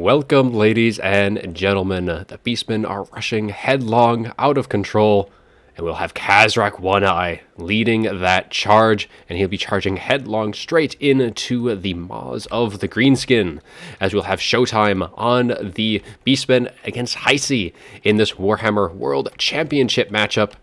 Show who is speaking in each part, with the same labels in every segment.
Speaker 1: Welcome, ladies and gentlemen. The Beastmen are rushing headlong out of control, and we'll have Kazrak One-Eye leading that charge, and he'll be charging headlong straight into the maws of the Greenskin, as we'll have SHOWtime on the Beastmen against Heisi in this Warhammer World Championship matchup.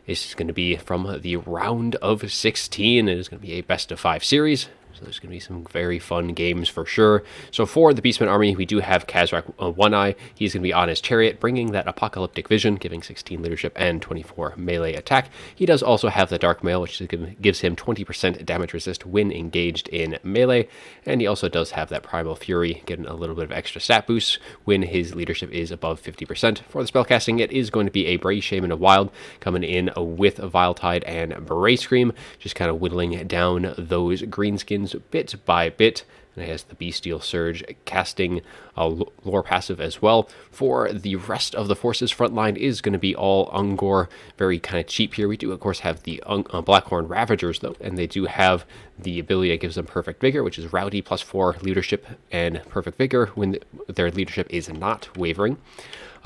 Speaker 1: This is going to be from the round of 16. It is going to be a best-of-5 series. So there's going to be some very fun games for sure. So for the Beastmen army, we do have Kazrak One-Eye. He's going to be on his chariot, bringing that apocalyptic vision, giving 16 leadership and 24 melee attack. He does also have the dark mail, which gives him 20% damage resist when engaged in melee. And he also does have that primal fury, getting a little bit of extra stat boost when his leadership is above 50%. For the spellcasting, it is going to be a Brave Shaman of Wild coming in with Vile Tide and Beret Scream, just kind of whittling down those greenskins bit by bit. And it has the Bestial Surge casting lore passive as well. For the rest of the forces, frontline is going to be all Ungor, very kind of cheap here. We do, of course, have the Blackhorn Ravagers, though, and they do have the ability that gives them Perfect Vigor, which is Rowdy +4 leadership and Perfect Vigor when their leadership is not wavering.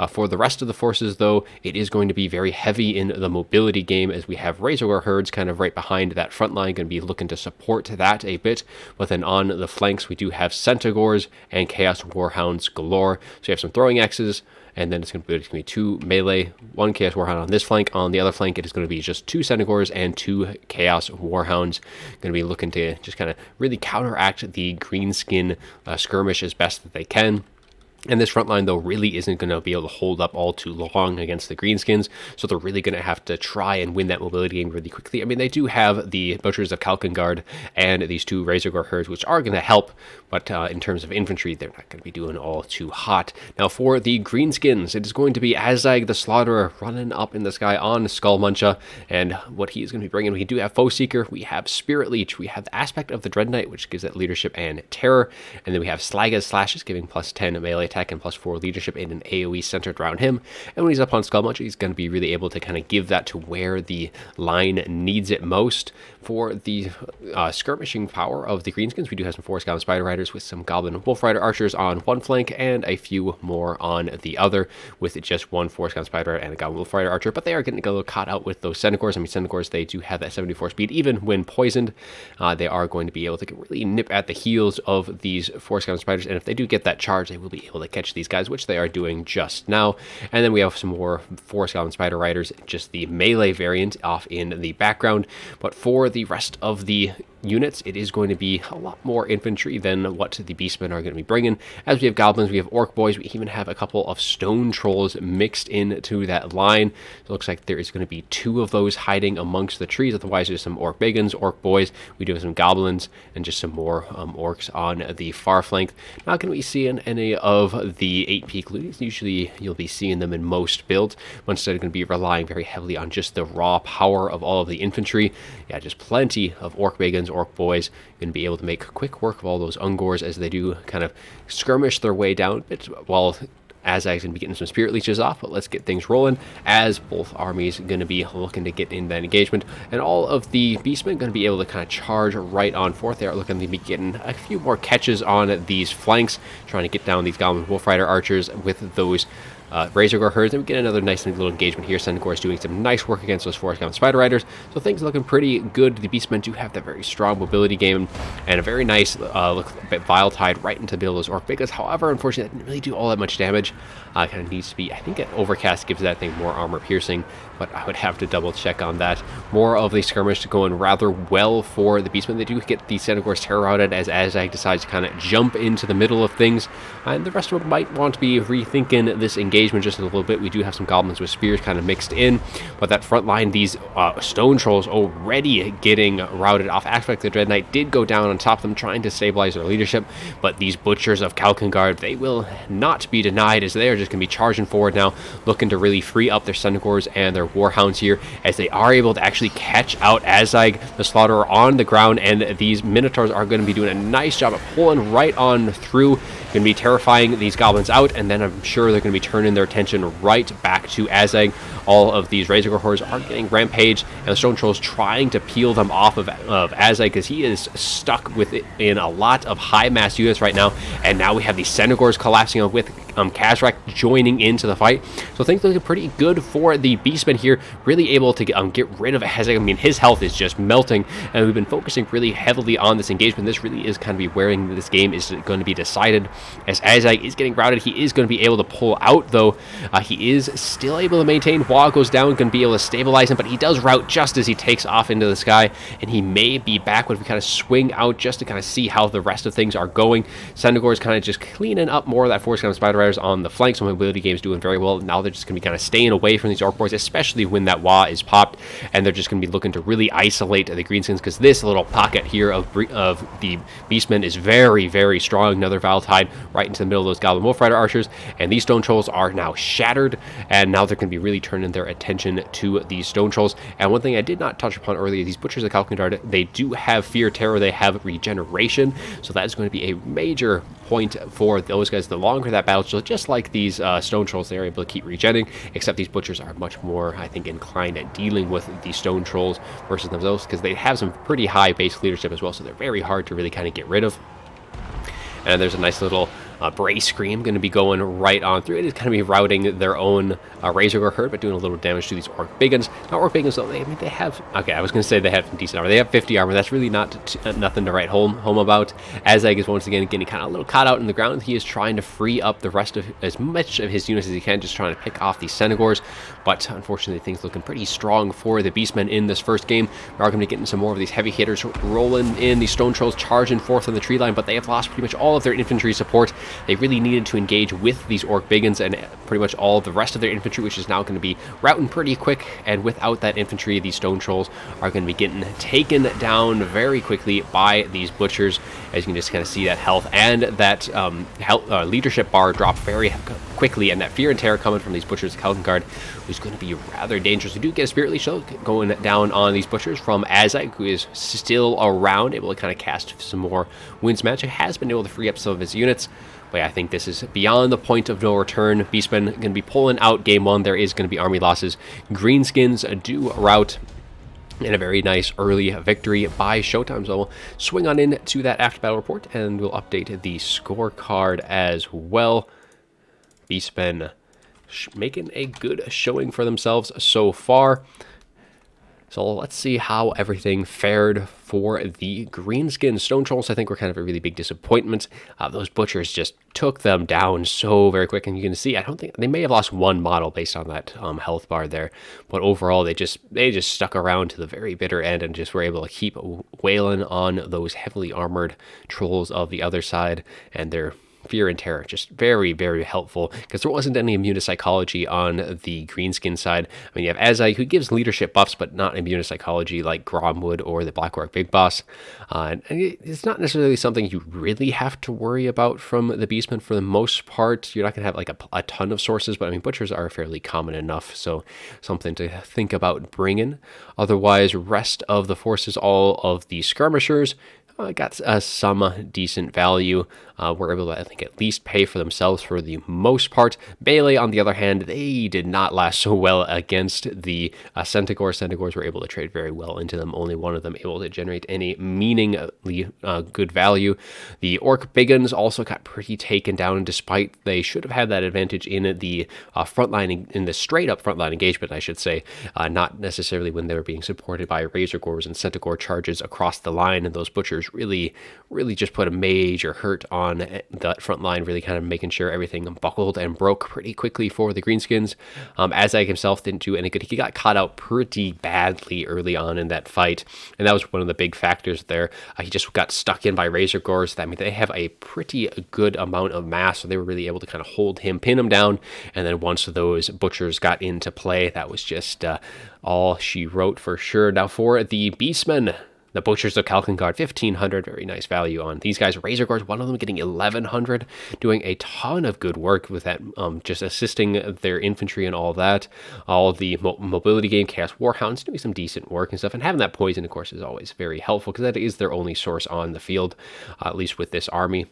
Speaker 1: For the rest of the forces, though, it is going to be very heavy in the mobility game, as we have Razor Herds kind of right behind that front line, going to be looking to support that a bit. But then on the flanks, we do have Centaurs and Chaos Warhounds galore. So you have some throwing axes, and then it's going to be 2 melee, 1 Chaos Warhound on this flank. On the other flank, it is going to be just 2 Centaurs and 2 Chaos Warhounds. Going to be looking to just kind of really counteract the Greenskin skirmish as best that they can. And this front line, though, really isn't going to be able to hold up all too long against the Greenskins, so they're really going to have to try and win that mobility game really quickly. I mean, they do have the Butchers of Kalkengard and these 2 Razorgore Herds, which are going to help, but in terms of infantry, they're not going to be doing all too hot. Now, for the Greenskins, it is going to be Azag the Slaughterer running up in the sky on Skullmuncha, and what he is going to be bringing, we do have Foe Seeker, we have Spirit Leech, we have the Aspect of the Dread Knight, which gives that leadership and terror, and then we have Slaga's Slashes, giving +10 melee attack and +4 leadership in an AoE centered around him. And when he's up on Skullmuncher, he's going to be really able to kind of give that to where the line needs it most. For the skirmishing power of the Greenskins, we do have some Forest Goblin Spider Riders with some Goblin and Wolf Rider Archers on one flank and a few more on the other, with just 1 Forest Goblin Spider and a Goblin Wolf Rider Archer. But they are getting a little caught out with those Centaurs. I mean, Centaurs, they do have that 74 speed. Even when poisoned, they are going to be able to really nip at the heels of these Forest Goblin Spiders. And if they do get that charge, they will be able to catch these guys, which they are doing just now. And then we have some more Forest Goblin Spider Riders, just the melee variant off in the background. But for the rest of the units, it is going to be a lot more infantry than what the Beastmen are going to be bringing. As we have Goblins, we have Orc Boys, we even have a couple of Stone Trolls mixed into that line. It looks like there is going to be 2 of those hiding amongst the trees. Otherwise, there's some Orc Biggins, Orc Boys, we do have some Goblins, and just some more Orcs on the far flank. Not going to be seeing any of the 8 peak loonies. Usually, you'll be seeing them in most builds, but instead are going to be relying very heavily on just the raw power of all of the infantry. Yeah, just plenty of Orc Biggins, Orc Boys, going to be able to make quick work of all those Ungors as they do kind of skirmish their way down a bit, while Azag's going to be getting some Spirit Leeches off. But let's get things rolling, as both armies are going to be looking to get in that engagement, and all of the Beastmen going to be able to kind of charge right on forth. They are looking to be getting a few more catches on these flanks, trying to get down these Goblin Wolf Rider Archers with those Razorgore Herds, and we get another nice little engagement here. Centaur is doing some nice work against those Forest Goblin Spider Riders, so things are looking pretty good. The Beastmen do have that very strong mobility game, and a very nice Vile Tide right into the middle of those Orc Biggins. However, unfortunately, that didn't really do all that much damage. Kind of needs to be, I think an Overcast gives that thing more armor piercing, but I would have to double check on that. More of the skirmish going rather well for the Beastmen. They do get the Centaurs terror routed as Azag decides to kind of jump into the middle of things, and the rest of them might want to be rethinking this engagement just a little bit. We do have some Goblins with Spears kind of mixed in, but that front line, these Stone Trolls already getting routed off. Aspect of the Dread Knight did go down on top of them, trying to stabilize their leadership, but these Butchers of Kalkengard, they will not be denied, as they are just going to be charging forward now, looking to really free up their Centaurs and their Warhounds here, as they are able to actually catch out Azag the Slaughterer on the ground, and these Minotaurs are going to be doing a nice job of pulling right on through, going to be terrifying these Goblins out, and then I'm sure they're going to be turning their attention right back back to Azag. All of these Razor Gore hordes are getting rampaged, and the Stone Trolls trying to peel them off of Azag, because he is stuck in a lot of high mass units right now. And now we have these Centaurs collapsing with Khazrak joining into the fight. So things looking pretty good for the Beastmen here, really able to get rid of Azag. I mean, his health is just melting, and we've been focusing really heavily on this engagement. This really is kind of be where this game is going to be decided, as Azag is getting routed. He is going to be able to pull out, though. He is still able to maintain. Wall goes down, going to be able to stabilize him, but he does rout just as he takes off into the sky, and he may be back when we kind of swing out just to kind of see how the rest of things are going. Centaur is kind of just cleaning up more of that force, kind of Spider Riders on the flanks. Some mobility games doing very well. Now they're just going to be kind of staying away from these Orc boys, especially when that Wa is popped, and they're just going to be looking to really isolate the Greenskins, because this little pocket here of the Beastmen is very, very strong. Another Valtide right into the middle of those Goblin Wolf Rider archers, and these Stone Trolls are now shattered, and now they're going to be really turning their attention to these Stone Trolls. And one thing I did not touch upon earlier, these Butchers of Kalkendard, they do have Fear, Terror, they have Regeneration, so that is going to be a major point for those guys. The longer that battle, so just like these Stone Trolls, they're able to keep regenning, except these Butchers are much more, I think, inclined at dealing with the Stone Trolls versus themselves, because they have some pretty high base leadership as well, so they're very hard to really kind of get rid of. And there's a nice little Bray Scream going to be going right on through. It is going to be routing their own Razor Gore herd, but doing a little damage to these Orc Biggins. Now, Orc Biggins, though, they have... Okay, I was going to say they have some decent armor. They have 50 armor. That's really nothing to write home about. Azag is once again getting kind of a little caught out in the ground. He is trying to free up the rest of as much of his units as he can, just trying to pick off these Centaurs. But unfortunately, things looking pretty strong for the Beastmen in this first game. We are going to be getting some more of these heavy hitters rolling in. These Stone Trolls charging forth on the tree line, but they have lost pretty much all of their infantry support. They really needed to engage with these Orc Biggins and pretty much all of the rest of their infantry, which is now going to be routing pretty quick. And without that infantry, these Stone Trolls are going to be getting taken down very quickly by these Butchers. As you can just kind of see that health and that leadership bar drop very quickly, and that Fear and Terror coming from these Butchers of Kalkengard, who's going to be rather dangerous. We do get a Spirit Leash going down on these Butchers from Azag, who is still around, able to kind of cast some more Winds Magic, has been able to free up some of his units. But yeah, I think this is beyond the point of no return. Beastmen going to be pulling out game one. There is going to be army losses. Greenskins do rout in a very nice early victory by Showtime. So we'll swing on in to that after battle report, and we'll update the scorecard as well. Beastmen making a good showing for themselves so far. So let's see how everything fared for the Greenskins. Stone Trolls, I think, were kind of a really big disappointment. Those Butchers just took them down so very quick, and you can see, I don't think they may have lost one model based on that health bar there, but overall they just stuck around to the very bitter end and just were able to keep wailing on those heavily armored trolls of the other side, and their Fear and Terror, just very, very helpful, because there wasn't any immune to psychology on the Greenskin side. I mean, you have Azag, who gives leadership buffs, but not immune to psychology like Gromwood or the Black Orc Big Boss. And it's not necessarily something you really have to worry about from the Beastmen for the most part. You're not going to have like a ton of sources, but I mean, Butchers are fairly common enough, so something to think about bringing. Otherwise, rest of the forces, all of the Skirmishers, got some decent value. Were able to, I think, at least pay for themselves for the most part. Bailey, on the other hand, they did not last so well against the Centaurs. Centaurs were able to trade very well into them. Only one of them able to generate any meaningfully good value. The Orc Biggins also got pretty taken down, despite they should have had that advantage in the frontline, in the straight-up frontline engagement, I should say. Not necessarily when they were being supported by Razor Gores and Centaur charges across the line, and those Butchers really just put a major hurt on that front line, really kind of making sure everything buckled and broke pretty quickly for the Greenskins. Azag himself didn't do any good. He got caught out pretty badly early on in that fight, and that was one of the big factors there. He just got stuck in by Razor Gores. I mean, they have a pretty good amount of mass, so they were really able to kind of hold him, pin him down, and then once those Butchers got into play, that was just all she wrote for sure. Now for the Beastmen, the Butchers of Kalkengard, 1,500, very nice value on these guys. Razor Gores, one of them getting 1,100, doing a ton of good work with that, just assisting their infantry and all that. All of the mobility game, Chaos Warhounds, doing some decent work and stuff. And having that poison, of course, is always very helpful, because that is their only source on the field, at least with this army.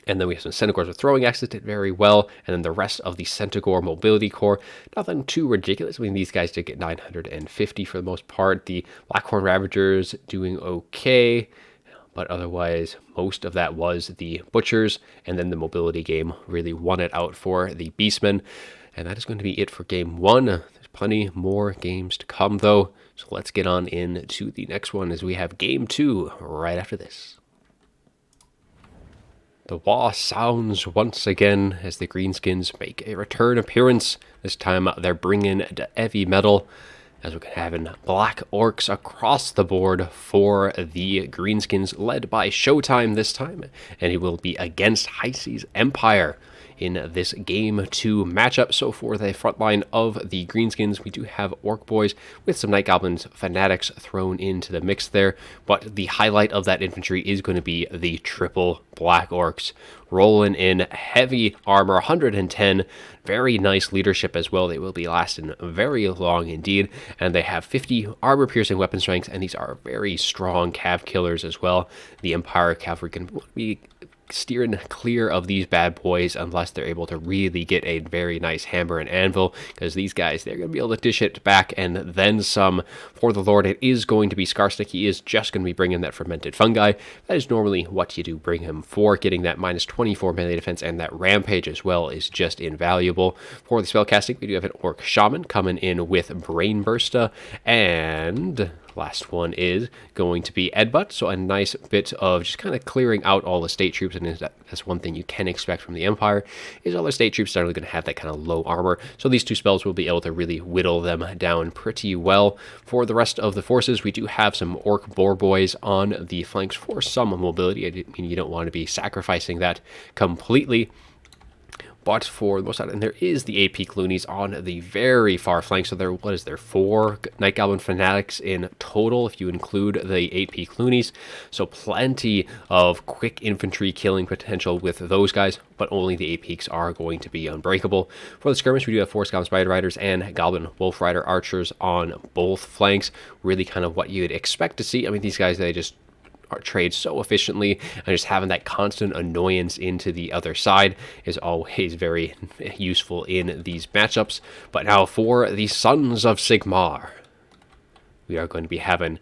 Speaker 1: And then we have some Centaurs with throwing axes, did very well. And then the rest of the Centaur Mobility Corps, nothing too ridiculous. I mean, these guys did get 950 for the most part. The Blackhorn Ravagers doing okay. But otherwise, most of that was the Butchers. And then the Mobility game really won it out for the Beastmen. And that is going to be it for game 1. There's plenty more games to come, though. So let's get on into the next one as we have game 2 right after this. The wah sounds once again as the Greenskins make a return appearance. This time they're bringing the heavy metal as we're having black orcs across the board for the Greenskins, led by SHOWtime this time. And he will be against Heisi's Empire in this game 2 matchup. So for the front line of the Greenskins, we do have Orc Boys with some Night Goblins Fanatics thrown into the mix there. But the highlight of that infantry is going to be the triple Black Orcs, rolling in heavy armor, 110. Very nice leadership as well. They will be lasting very long indeed. And they have 50 armor-piercing weapon strength, and these are very strong cav killers as well. The Empire Cavalry can be steering clear of these bad boys unless they're able to really get a very nice hammer and anvil, because these guys, they're going to be able to dish it back and then some. For the Lord, it is going to be Scarstick. He is just going to be bringing that fermented fungi. That is normally what you do bring him for. Getting that minus 24 melee defense and that rampage as well is just invaluable. For the spellcasting, we do have an Orc Shaman coming in with Brain Bursta, and last one is going to be Edbutt, so a nice bit of just kind of clearing out all the state troops, and that's one thing you can expect from the Empire, is all the state troops are going to have that kind of low armor, so these two spells will be able to really whittle them down pretty well. For the rest of the forces, we do have some Orc Boar Boys on the flanks for some mobility. I mean, you don't want to be sacrificing that completely. But for the most part, and there is the AP Cloonies on the very far flank. So there, what is there, 4 Night Goblin Fanatics in total, if you include the AP Cloonies. So plenty of quick infantry killing potential with those guys, but only the APs are going to be unbreakable. For the skirmish, we do have 4 Scum Spider Riders and Goblin Wolf Rider Archers on both flanks. Really kind of what you'd expect to see. I mean, these guys, they just trade so efficiently, and just having that constant annoyance into the other side is always very useful in these matchups. But now for the Sons of Sigmar, we are going to be having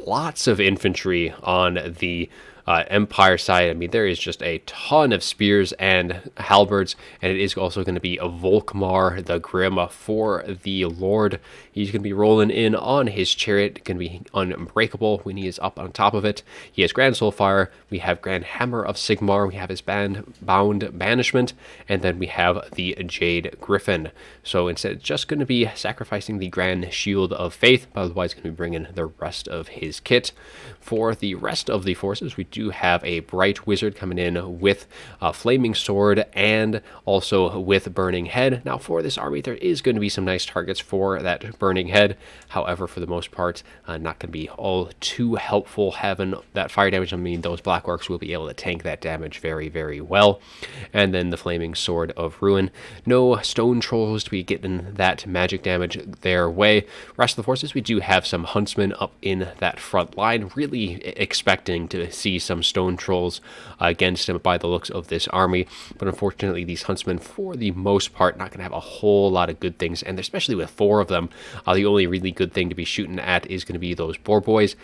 Speaker 1: lots of infantry on the Empire side. I mean, there is just a ton of spears and halberds, and it is also going to be a Volkmar the Grim for the Lord. He's going to be rolling in on his chariot, going to be unbreakable when he is up on top of it. He has Grand Soulfire, we have Grand Hammer of Sigmar, we have his Bound Banishment, and then we have the Jade Griffin. So instead, it's just going to be sacrificing the Grand Shield of Faith, but otherwise going to be bringing the rest of his kit. For the rest of the forces, we do have a Bright Wizard coming in with a Flaming Sword and also with Burning Head. Now for this army, there is going to be some nice targets for that Burning Head. However, for the most part, not going to be all too helpful having that fire damage. I mean, those Black Orcs will be able to tank that damage very, very well. And then the Flaming Sword of Ruin. No Stone Trolls to be getting that magic damage their way. Rest of the forces, we do have some Huntsmen up in that front line. Really expecting to see some Stone Trolls against him by the looks of this army. But unfortunately, these Huntsmen, for the most part, not going to have a whole lot of good things. And especially with 4 of them, the only really good thing to be shooting at is going to be those Boar Boys.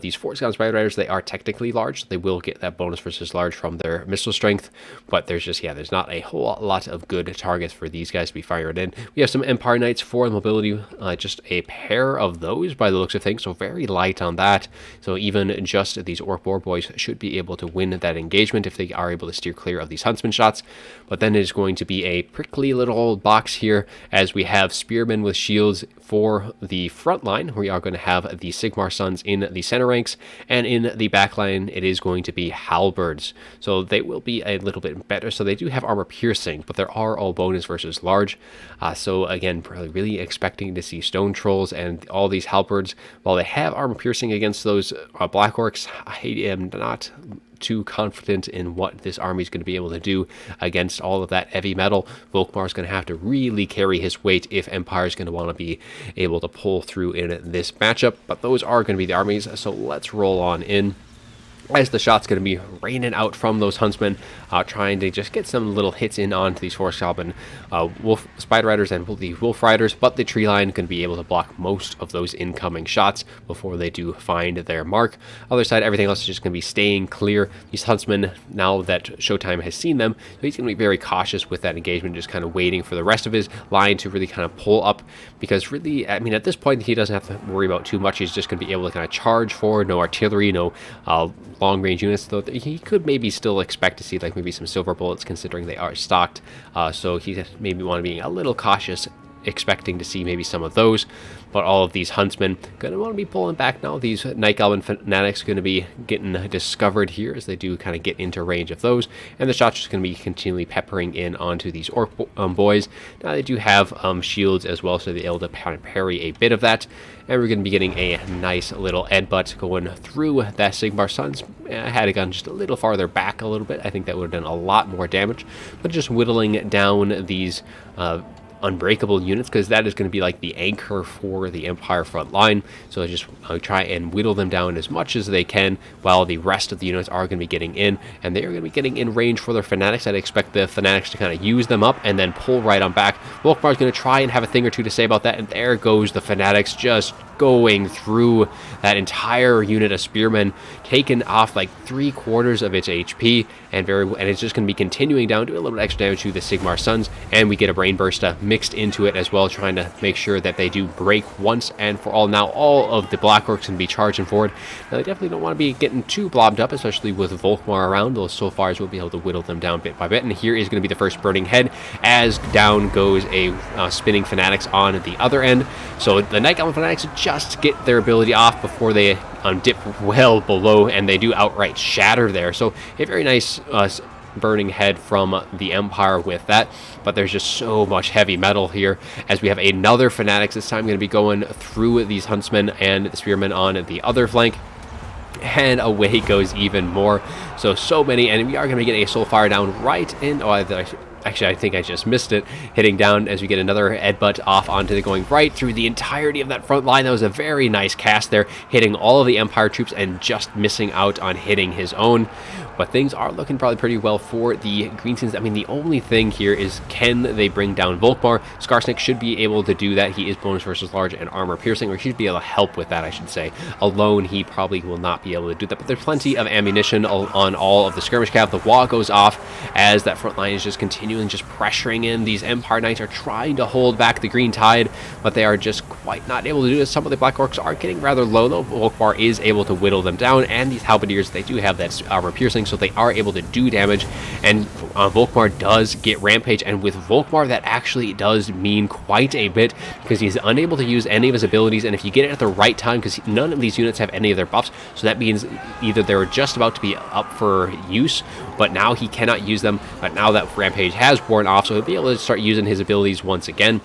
Speaker 1: These 4 Scum Spider Riders, they are technically large. So they will get that bonus versus large from their missile strength. But there's just, there's not a whole lot of good targets for these guys to be firing in. We have some Empire Knights for mobility. Just a pair of those by the looks of things. So very light on that. So even just these Orc Boar Boys should be able to win that engagement if they are able to steer clear of these Huntsman shots. But then it is going to be a prickly little old box here, as we have Spearmen with shields for the front line. We are going to have the Sigmar Sons in the center ranks, and in the back line it is going to be Halberds. So they will be a little bit better. So they do have armor piercing, but there are all bonus versus large. So again, probably really expecting to see Stone Trolls and all these Halberds. While they have armor piercing against those Black Orcs, I am not too confident in what this army is going to be able to do against all of that heavy metal. Volkmar is going to have to really carry his weight if Empire is going to want to be able to pull through in this matchup. But those are going to be the armies, so let's roll on in. as the shot's going to be raining out from those huntsmen, trying to just get some little hits in onto these forest goblin wolf spider riders and the wolf riders, but the tree line can be able to block most of those incoming shots before they do find their mark. Other side, everything else is just going to be staying clear. These huntsmen, now that SHOWtime has seen them, so he's going to be very cautious with that engagement, just kind of waiting for the rest of his line to really kind of pull up, because really, I mean, at this point, he doesn't have to worry about too much. He's just going to be able to kind of charge forward, no artillery, no long range units, though he could maybe still expect to see like maybe some silver bullets, considering they are stocked, so he maybe want to be a little cautious, expecting to see maybe some of those. But all of these huntsmen going to want to be pulling back now. These Night Goblin fanatics going to be getting discovered here as they do kind of get into range of those, and the shots just going to be continually peppering in onto these orc boys. Now they do have shields as well, so they're able to parry a bit of that, and we're going to be getting a nice little headbutt going through that Sigmar Sons. Had it gone just a little farther back a little bit, I think that would have done a lot more damage, but just whittling down these unbreakable units, because that is going to be like the anchor for the Empire front line. So just try and whittle them down as much as they can, while the rest of the units are going to be getting in, and they are going to be getting in range for their fanatics. I'd expect the fanatics to kind of use them up and then pull right on back. Volkmar is going to try and have a thing or two to say about that, and there goes the fanatics just going through that entire unit of spearmen, taken off like 3/4 of its HP, and it's just going to be continuing down to a little bit extra damage to the Sigmar Sons, and we get a brain burst mixed into it as well, trying to make sure that they do break once and for all. Now all of the Black Orcs can be charging forward. Now they definitely don't want to be getting too blobbed up, especially with Volkmar around. Those Soulfires will be able to whittle them down bit by bit, and here is going to be the first burning head, as down goes a spinning fanatics on the other end. So the Night Goblin fanatics just get their ability off before they dip well below, and they do outright shatter there. So a very nice burning head from the Empire with that, but there's just so much heavy metal here, as we have another fanatics, this time going to be going through these huntsmen and the spearmen on the other flank, and away goes even more. So many, and we are going to be getting a soul fire down right in, actually, I think I just missed it, hitting down as we get another headbutt off onto the going right through the entirety of that front line. That was a very nice cast there, hitting all of the Empire troops and just missing out on hitting his own. But things are looking probably pretty well for the Greenskins. I mean, the only thing here is, can they bring down Volkmar? Scarsnake should be able to do that. He is bonus versus large and armor piercing, or he should be able to help with that, I should say. Alone, he probably will not be able to do that, but there's plenty of ammunition on all of the skirmish cav. The wall goes off as that front line is just continuing, just pressuring in. These Empire Knights are trying to hold back the Green Tide, but they are just quite not able to do this. Some of the Black Orcs are getting rather low, though. Volkmar is able to whittle them down, and these Halberdiers, they do have that armor piercing, so they are able to do damage, and Volkmar does get Rampage, and with Volkmar that actually does mean quite a bit, because he's unable to use any of his abilities, and if you get it at the right time, because none of these units have any of their buffs, so that means either they're just about to be up for use, but now he cannot use them, but now that Rampage has worn off, so he'll be able to start using his abilities once again,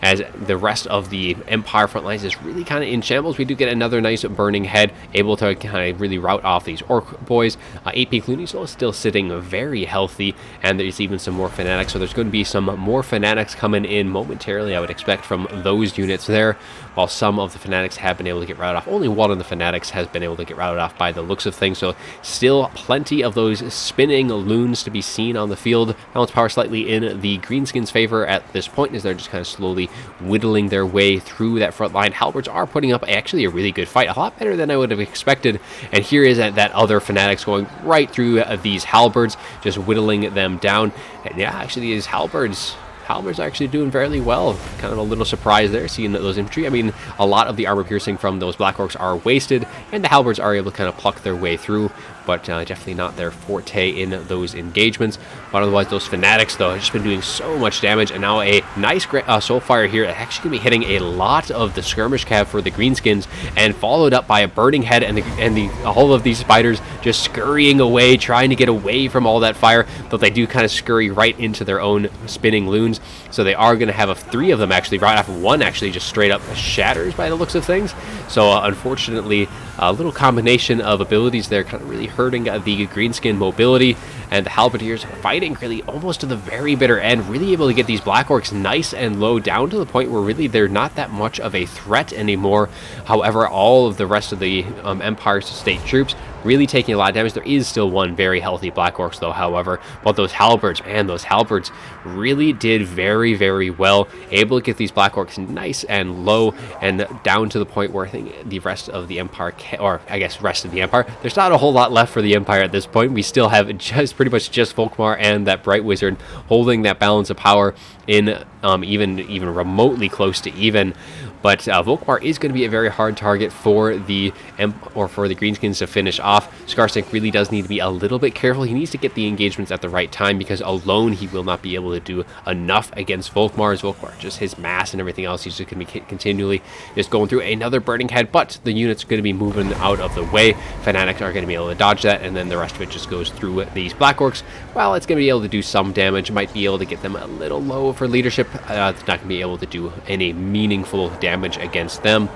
Speaker 1: as the rest of the Empire front lines is really kind of in shambles. We do get another nice burning head, able to kind of really rout off these Orc boys. 8P Clooney is still sitting very healthy, and there's even some more fanatics, so there's going to be some more fanatics coming in momentarily, I would expect, from those units there, while some of the fanatics have been able to get routed off. Only one of the fanatics has been able to get routed off by the looks of things, so still plenty of those spinning loons to be seen on the field. Balance power slightly in the Greenskins' favor at this point, as they're just kind of slowly whittling their way through that front line. Halberds are putting up actually a really good fight, a lot better than I would have expected, and here is that other fanatics going right through these Halberds, just whittling them down. And yeah, actually these Halberds are actually doing fairly well. Kind of a little surprise there, seeing those infantry. I mean, a lot of the armor piercing from those Black Orcs are wasted, and the Halberds are able to kind of pluck their way through, but definitely not their forte in those engagements. But otherwise, those fanatics, though, have just been doing so much damage, and now a nice Soulfire here, actually going to be hitting a lot of the skirmish cav for the Greenskins, and followed up by a burning head, and all of these spiders just scurrying away, trying to get away from all that fire, though they do kind of scurry right into their own spinning loons. So they are going to have three of them actually, right off. One actually just straight up shatters by the looks of things. So unfortunately, a little combination of abilities there kind of really hurting the Greenskin mobility, And the Halberdiers fighting really almost to the very bitter end, really able to get these Black Orcs nice and low, down to the point where really they're not that much of a threat anymore. However, all of the rest of the Empire's state troops really taking a lot of damage. There is still one very healthy Black Orcs though, however, but those Halberds, man, those Halberds really did very, very well, able to get these Black Orcs nice and low and down to the point where I think the rest of the Empire, or I guess rest of the Empire, there's not a whole lot left for the Empire at this point. We still have just pretty much just Volkmar and that Bright Wizard holding that balance of power in even remotely close to even. But Volkmar is going to be a very hard target for the Greenskins to finish off. Skarsnik really does need to be a little bit careful. He needs to get the engagements at the right time, because alone he will not be able to do enough against Volkmar. As Volkmar, just his mass and everything else, he's just going to be continually just going through another burning head. But the unit's going to be moving out of the way. Fanatics are going to be able to dodge that, and then the rest of it just goes through these Black Orcs. Well, it's going to be able to do some damage. Might be able to get them a little low for leadership. It's not going to be able to do any meaningful damage against them.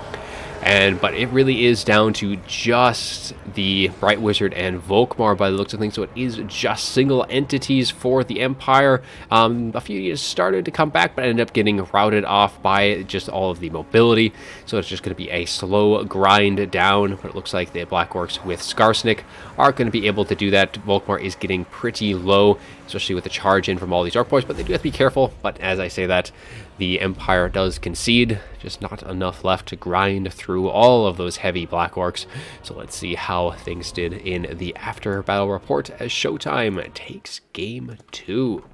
Speaker 1: But it really is down to just the Bright Wizard and Volkmar by the looks of things. So it is just single entities for the Empire. A few units started to come back, but ended up getting routed off by just all of the mobility. So it's just going to be a slow grind down. But it looks like the Black Orcs with Skarsnik are going to be able to do that. Volkmar is getting pretty low, especially with the charge in from all these Orc boys. But they do have to be careful. But as I say that, the Empire does concede. Just not enough left to grind through all of those heavy Black Orcs. So let's see how things did in the after battle report as Showtime takes game 2.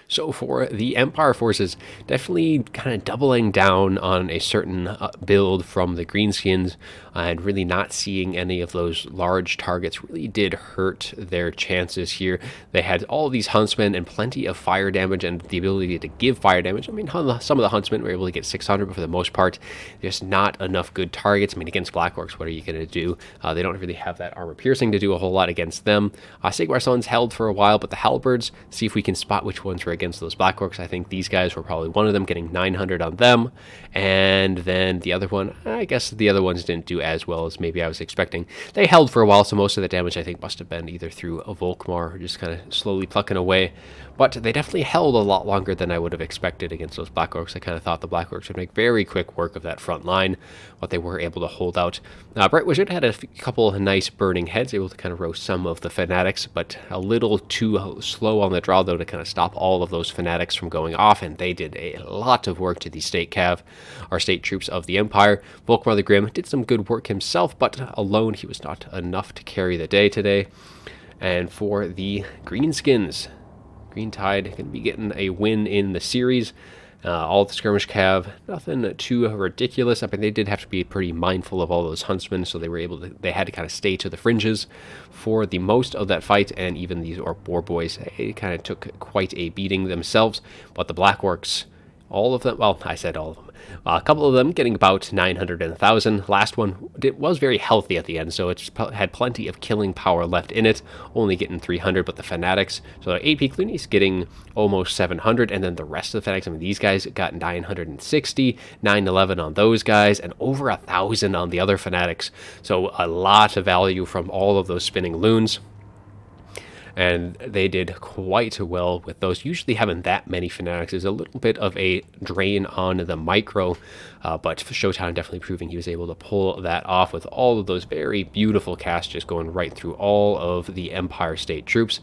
Speaker 1: So for the Empire forces, definitely kind of doubling down on a certain build from the Greenskins, and really not seeing any of those large targets really did hurt their chances here. They had all these Huntsmen and plenty of fire damage and the ability to give fire damage. I mean, some of the Huntsmen were able to get 600, but for the most part, there's not enough good targets. I mean, against Black Orcs, what are you going to do? They don't really have that armor piercing to do a whole lot against them. Sigmar Sons held for a while, but the Halberds, see if we can spot which ones were against those Black Orcs. I think these guys were probably one of them, getting 900 on them. And then the other one, I guess the other ones didn't do as well as maybe I was expecting. They held for a while, so most of the damage I think must have been either through a Volkmar or just kind of slowly plucking away. But they definitely held a lot longer than I would have expected against those Black Orcs. I kind of thought the Black Orcs would make very quick work of that front line, but they were able to hold out. Bright Wizard had a couple of nice burning heads, able to kind of roast some of the Fanatics, but a little too slow on the draw, though, to kind of stop all of those Fanatics from going off, and they did a lot of work to the state cav, or state troops of the Empire. Volkmar the Grim did some good work himself, but alone he was not enough to carry the day today. And for the Greenskins, Green Tide going to be getting a win in the series. All the skirmish cav, nothing too ridiculous. I mean, they did have to be pretty mindful of all those huntsmen, so they had to kind of stay to the fringes for the most of that fight, and even these Orc Boar boys, they kind of took quite a beating themselves. But the Black Orcs, all of them, well, I said all of them. A couple of them getting about 900 and 1,000. Last one was very healthy at the end, so it had plenty of killing power left in it, only getting 300. But the Fanatics, so AP Clooney's getting almost 700, and then the rest of the Fanatics, I mean, these guys got 960, 911 on those guys, and over 1,000 on the other Fanatics. So a lot of value from all of those spinning loons. And they did quite well with those. Usually having that many Fanatics is a little bit of a drain on the micro, but Showtime definitely proving he was able to pull that off with all of those very beautiful casts just going right through all of the Empire State troops.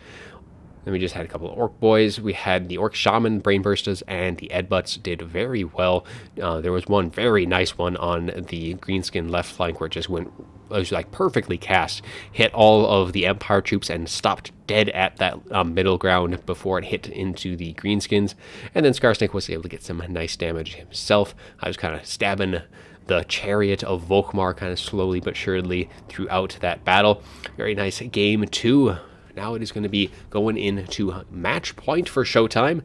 Speaker 1: Then we just had a couple of Orc boys. We had the Orc Shaman, Brainburstas, and the Edbutts did very well. There was one very nice one on the Greenskin left flank where it just went, it was like perfectly cast, hit all of the Empire troops and stopped dead at that middle ground before it hit into the Greenskins. And then Skarsnik was able to get some nice damage himself. I was kind of stabbing the chariot of Volkmar kind of slowly but surely throughout that battle. Very nice game 2. Now it is going to be going into match point for Showtime.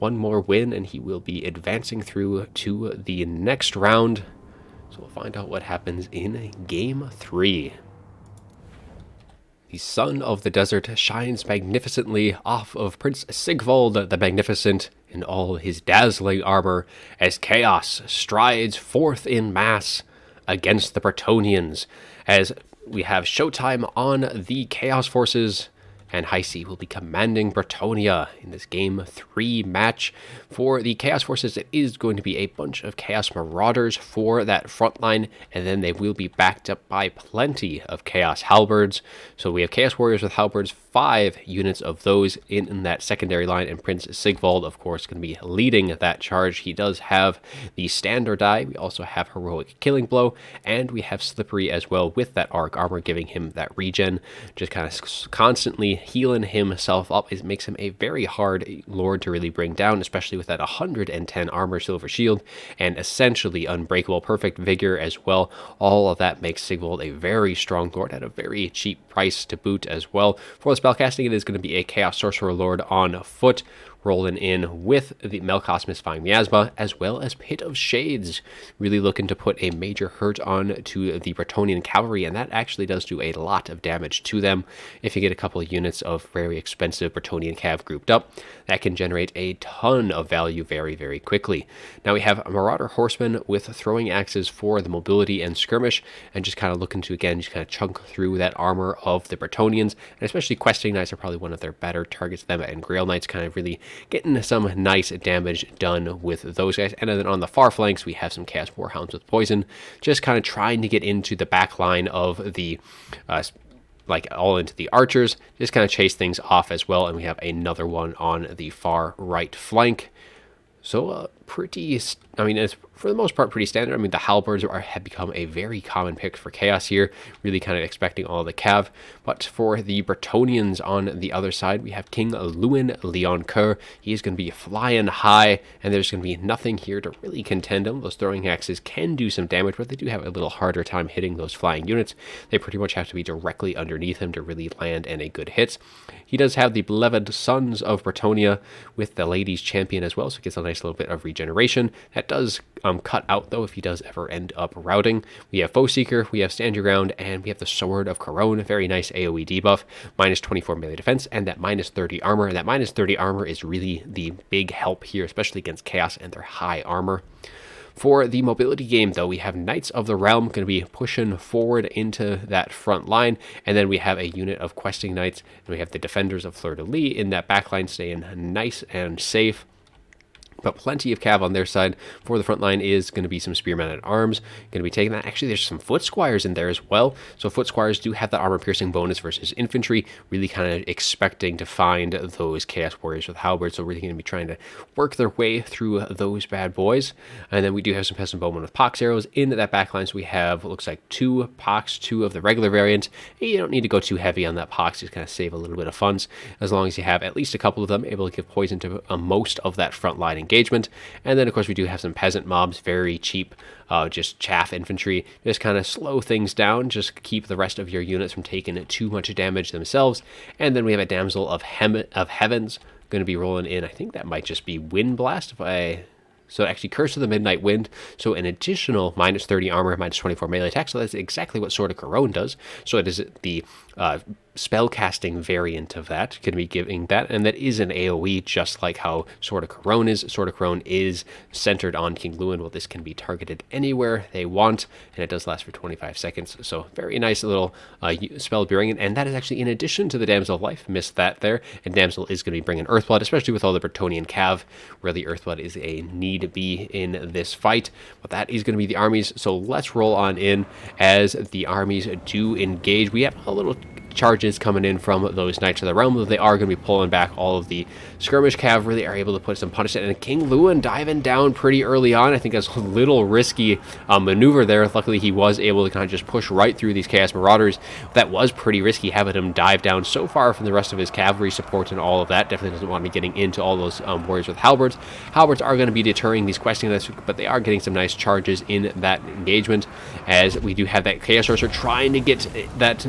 Speaker 1: One more win and he will be advancing through to the next round. So we'll find out what happens in game 3. The sun of the desert shines magnificently off of Prince Sigvald the Magnificent in all his dazzling armor as chaos strides forth in mass against the Bretonnians, as we have SHOWtime on the Chaos Forces, and Heisi will be commanding Bretonnia in this Game 3 match. For the Chaos Forces, it is going to be a bunch of Chaos Marauders for that front line, and then they will be backed up by plenty of Chaos Halberds. So we have Chaos Warriors with Halberds, 5 units of those in that secondary line, and Prince Sigvald, of course, going to be leading that charge. He does have the Stand or Die. We also have Heroic Killing Blow, and we have Slippery as well with that Arc Armor, giving him that regen, just kind of constantly healing himself up. It makes him a very hard lord to really bring down, especially with that 110 armor silver shield and essentially unbreakable, perfect vigor as well. All of that makes Sigvald a very strong lord at a very cheap price to boot as well. For the spellcasting, it is going to be a Chaos Sorcerer Lord on foot, rolling in with the Melkos Misfying Miasma, as well as Pit of Shades, really looking to put a major hurt on to the Bretonian cavalry, and that actually does do a lot of damage to them. If you get a couple of units of very expensive Bretonian cav grouped up, that can generate a ton of value very, very quickly. Now we have Marauder Horsemen with throwing axes for the mobility and skirmish, and just kind of looking to, again, just kind of chunk through that armor of the Bretonians, and especially Questing Knights are probably one of their better targets. Them and Grail Knights kind of really getting some nice damage done with those guys. And then on the far flanks, we have some Chaos Warhounds with poison, just kind of trying to get into the back line of the like all into the archers, just kind of chase things off as well. And we have another one on the far right flank. So pretty, I mean, it's for the most part pretty standard. I mean, the halberds have become a very common pick for Chaos here, really kind of expecting all the cav. But for the Bretonians on the other side, we have King Lewin Leon Kerr. He is going to be flying high, and there's going to be nothing here to really contend him. Those throwing axes can do some damage, but they do have a little harder time hitting those flying units. They pretty much have to be directly underneath him to really land any good hits. He does have the beloved Sons of Bretonnia with the Ladies Champion as well, so it gets a nice little bit of regeneration. That does cut out, though, if he does ever end up routing. We have Foe Seeker, we have Stand Your Ground, and we have the Sword of Corone. Very nice AoE debuff, minus 24 melee defense, and that minus 30 armor. And that minus 30 armor is really the big help here, especially against Chaos and their high armor. For the mobility game, though, we have Knights of the Realm going to be pushing forward into that front line, and then we have a unit of Questing Knights, and we have the Defenders of Fleur-de-Lis in that back line staying nice and safe. But plenty of cav on their side. For the front line is going to be some Spearmen at Arms. Going to be taking that. Actually, there's some Foot Squires in there as well. So Foot Squires do have the armor piercing bonus versus infantry. Really kind of expecting to find those Chaos Warriors with halberds. So really going to be trying to work their way through those bad boys. And then we do have some Peasant Bowmen with Pox arrows in that back line. So we have, it looks like 2 Pox, 2 of the regular variant. You don't need to go too heavy on that Pox. Just kind of save a little bit of funds. As long as you have at least a couple of them able to give poison to most of that front line engagement. And then, of course, we do have some peasant mobs, very cheap, just chaff infantry. Just kind of slow things down, just keep the rest of your units from taking too much damage themselves. And then we have a Damsel of Heavens going to be rolling in. I think that might just be Wind Blast. So actually Curse of the Midnight Wind, so an additional minus 30 armor, minus 24 melee attack, so that's exactly what Sword of Corone does. So it is the spellcasting variant of that, going to be giving that, and that is an AoE, just like how Sword of Corone is. Sword of Corone is centered on King Lewin. Well, this can be targeted anywhere they want, and it does last for 25 seconds, so very nice little spell bringing, and that is actually in addition to the Damsel of Life. Missed that there, and Damsel is going to be bringing Earthblood, especially with all the Bretonian cav, where the Earthblood is a need to be in this fight, but that is going to be the armies. So let's roll on in as the armies do engage. We have a little charges coming in from those Knights of the Realm, though they are going to be pulling back all of the skirmish cavalry. They are able to put some punishment, and King Lewin diving down pretty early on. I think that's a little risky maneuver there. Luckily, he was able to kind of just push right through these Chaos Marauders. That was pretty risky, having him dive down so far from the rest of his cavalry support and all of that. Definitely doesn't want to be getting into all those warriors with halberds. Halberds are going to be deterring these questing knights, but they are getting some nice charges in that engagement, as we do have that Chaos Sorcerer trying to get that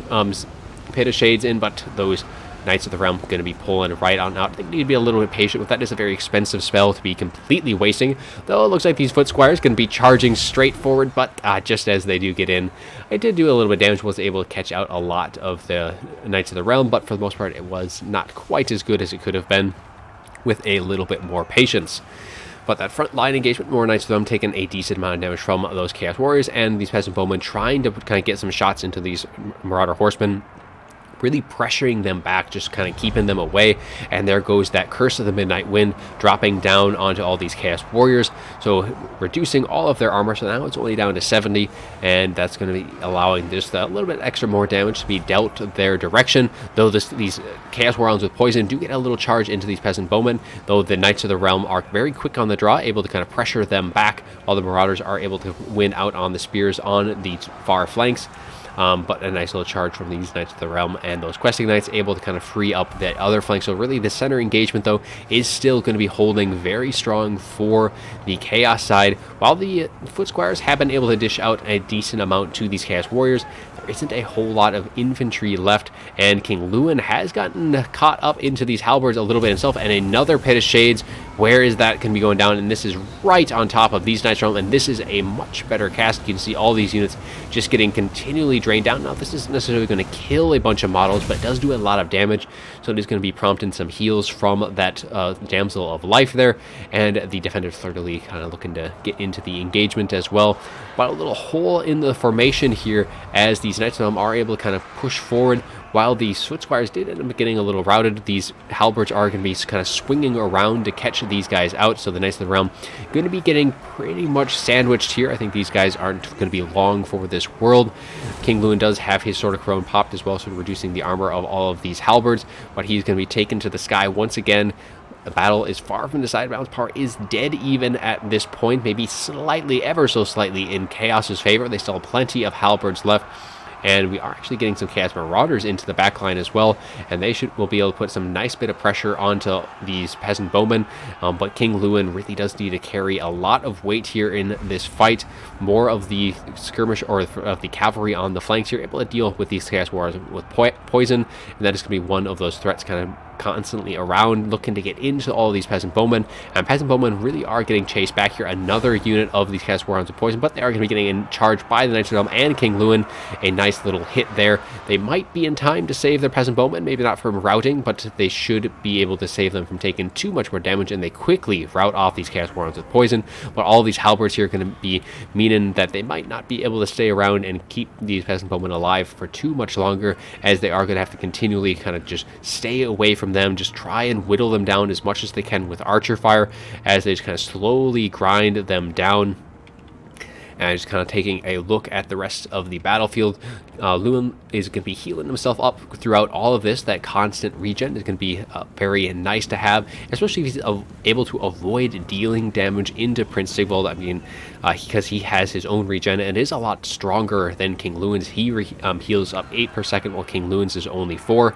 Speaker 1: Pit of Shades in, but those Knights of the Realm going to be pulling right on out. I think you need to be a little bit patient with that. It's a very expensive spell to be completely wasting, though it looks like these Foot Squires going to be charging straight forward, but just as they do get in, I did do a little bit of damage, was able to catch out a lot of the Knights of the Realm, but for the most part it was not quite as good as it could have been with a little bit more patience. But that front line engagement, more Knights of the Realm taking a decent amount of damage from those Chaos Warriors, and these Peasant Bowmen trying to kind of get some shots into these Marauder Horsemen, really pressuring them back, just kind of keeping them away. And there goes that Curse of the Midnight Wind dropping down onto all these Chaos Warriors, so reducing all of their armor. So now it's only down to 70, and that's going to be allowing just a little bit extra more damage to be dealt their direction. Though these Chaos Warhounds with poison do get a little charge into these Peasant Bowmen, though the Knights of the Realm are very quick on the draw, able to kind of pressure them back, while the Marauders are able to win out on the spears on the far flanks. But a nice little charge from these Knights of the Realm, and those Questing Knights able to kind of free up that other flank. So really the center engagement, though, is still going to be holding very strong for the Chaos side, while the Foot Squires have been able to dish out a decent amount to these Chaos Warriors. There isn't a whole lot of infantry left, and King Lewin has gotten caught up into these halberds a little bit himself, and another Pit of Shades. Where is that going to be going down? And this is right on top of these Knights of the Realm, and this is a much better cast. You can see all these units just getting continually drained down. Now, this isn't necessarily going to kill a bunch of models, but it does do a lot of damage, so it is going to be prompting some heals from that Damsel of Life there, and the Defenders Fleur-de-Lis kind of looking to get into the engagement as well. But a little hole in the formation here as these Knights of the Realm are able to kind of push forward. While the Foot Squires did end up getting a little routed, these halberds are going to be kind of swinging around to catch these guys out. So the Knights of the Realm going to be getting pretty much sandwiched here. I think these guys aren't going to be long for this world. King Lewin does have his Sword of Crone popped as well, so reducing the armor of all of these halberds. But he's going to be taken to the sky once again. The battle is far from decided. Balance power is dead even at this point, maybe slightly, ever so slightly, in Chaos's favor. They still have plenty of halberds left. And we are actually getting some Chaos Marauders into the backline as well, and will be able to put some nice bit of pressure onto these Peasant Bowmen. But King Lewin really does need to carry a lot of weight here in this fight. More of the skirmish or of the cavalry on the flanks here, able to deal with these Chaos Warriors with poison, and that is going to be one of those threats kind of constantly around, looking to get into all of these Peasant Bowmen. And Peasant Bowmen really are getting chased back here. Another unit of these Chaos Warhounds with poison, but they are going to be getting in charge by the Knights of the Realm and King Lewin. A nice little hit there. They might be in time to save their Peasant Bowmen, maybe not from routing, but they should be able to save them from taking too much more damage, and they quickly rout off these Chaos Warhounds with poison. But all these halberds here are going to be meaning that they might not be able to stay around and keep these Peasant Bowmen alive for too much longer, as they are going to have to continually kind of just stay away from them, just try and whittle them down as much as they can with archer fire, as they just kind of slowly grind them down. And just kind of taking a look at the rest of the battlefield, Lewin is going to be healing himself up throughout all of this. That constant regen is going to be very nice to have, especially if he's able to avoid dealing damage into Prince Sigvald. I mean, because he has his own regen and is a lot stronger than King Lewin's. He heals up 8 per second, while King Lewin's is only 4.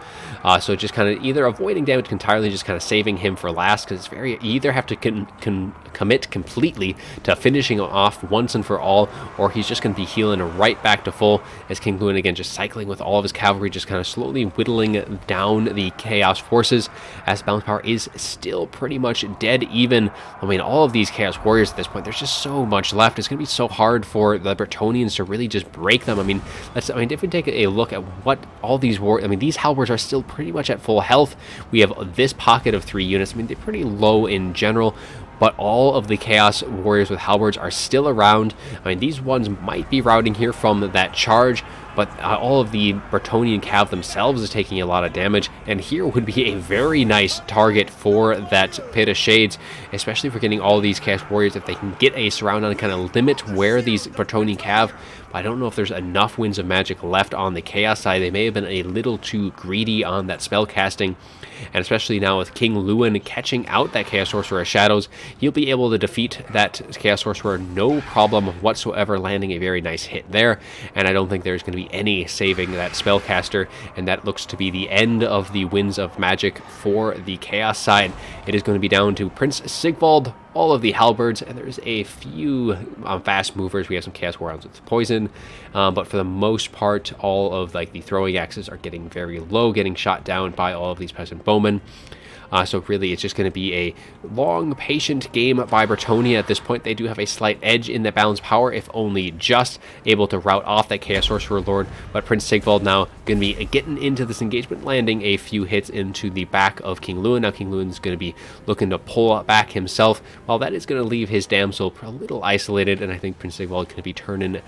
Speaker 1: So just kind of either avoiding damage entirely, just kind of saving him for last, because it's very, you either have to commit completely to finishing him off once and for all, or he's just going to be healing right back to full, as King Lewin again just cycling with all of his cavalry, just kind of slowly whittling down the Chaos forces, as balance power is still pretty much dead even. I mean, all of these Chaos Warriors at this point, there's just so much left. It's going to be so hard for the Bretonnians to really just break them. I mean, if we take a look at what all these these halberds are still pretty much at full health. We have this pocket of 3 units. I mean, they're pretty low in general, but all of the Chaos Warriors with halberds are still around. I mean, these ones might be routing here from that charge, but all of the Bretonnian cav themselves is taking a lot of damage, and here would be a very nice target for that Pit of Shades, especially for getting all these Chaos Warriors. If they can get a surround on and kind of limit where these Bretonnian cav, I don't know if there's enough Winds of Magic left on the Chaos side. They may have been a little too greedy on that spell casting, and especially now with King Lewin catching out that Chaos Sorcerer of Shadows, he'll be able to defeat that Chaos Sorcerer no problem whatsoever, landing a very nice hit there. And I don't think there's going to be any saving that spellcaster, and that looks to be the end of the Winds of Magic for the Chaos side. It is going to be down to Prince Sigvald, all of the halberds, and there's a few fast movers. We have some Chaos Warhounds with poison, but for the most part, all of the throwing axes are getting very low, getting shot down by all of these Peasant Bowmen. So really, it's just going to be a long, patient game by Bretonnia at this point. They do have a slight edge in the balance power, if only just able to rout off that Chaos Sorcerer Lord. But Prince Sigvald now going to be getting into this engagement, landing a few hits into the back of King Lewin. Now King Lewin's going to be looking to pull back himself, while that is going to leave his damsel a little isolated, and I think Prince Sigvald going to be turning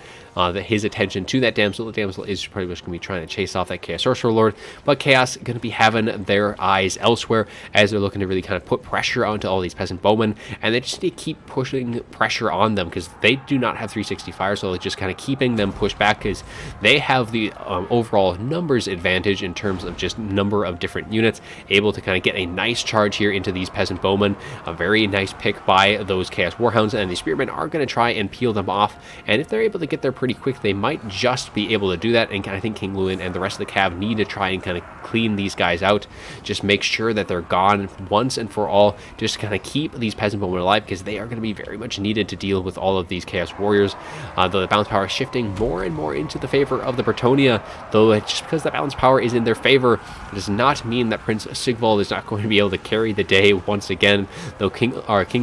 Speaker 1: his attention to that damsel. The damsel is pretty much going to be trying to chase off that Chaos Sorcerer Lord, but Chaos going to be having their eyes elsewhere as they're looking to really kind of put pressure onto all these peasant bowmen, and they just need to keep pushing pressure on them because they do not have 360 fire, so they're just kind of keeping them pushed back because they have the overall numbers advantage in terms of just number of different units, able to kind of get a nice charge here into these peasant bowmen. A very nice pick by those Chaos Warhounds, and the Spearmen are going to try and peel them off, and if they're able to get there pretty quick, they might just be able to do that, and I think King Lewin and the rest of the cav need to try and kind of clean these guys out, just make sure that they're gone once and for all, just kind of keep these peasant bowmen alive because they are going to be very much needed to deal with all of these Chaos Warriors. Though the balance power is shifting more and more into the favor of the Bretonnia, though just because the balance power is in their favor, it does not mean that Prince Sigvald is not going to be able to carry the day once again, though King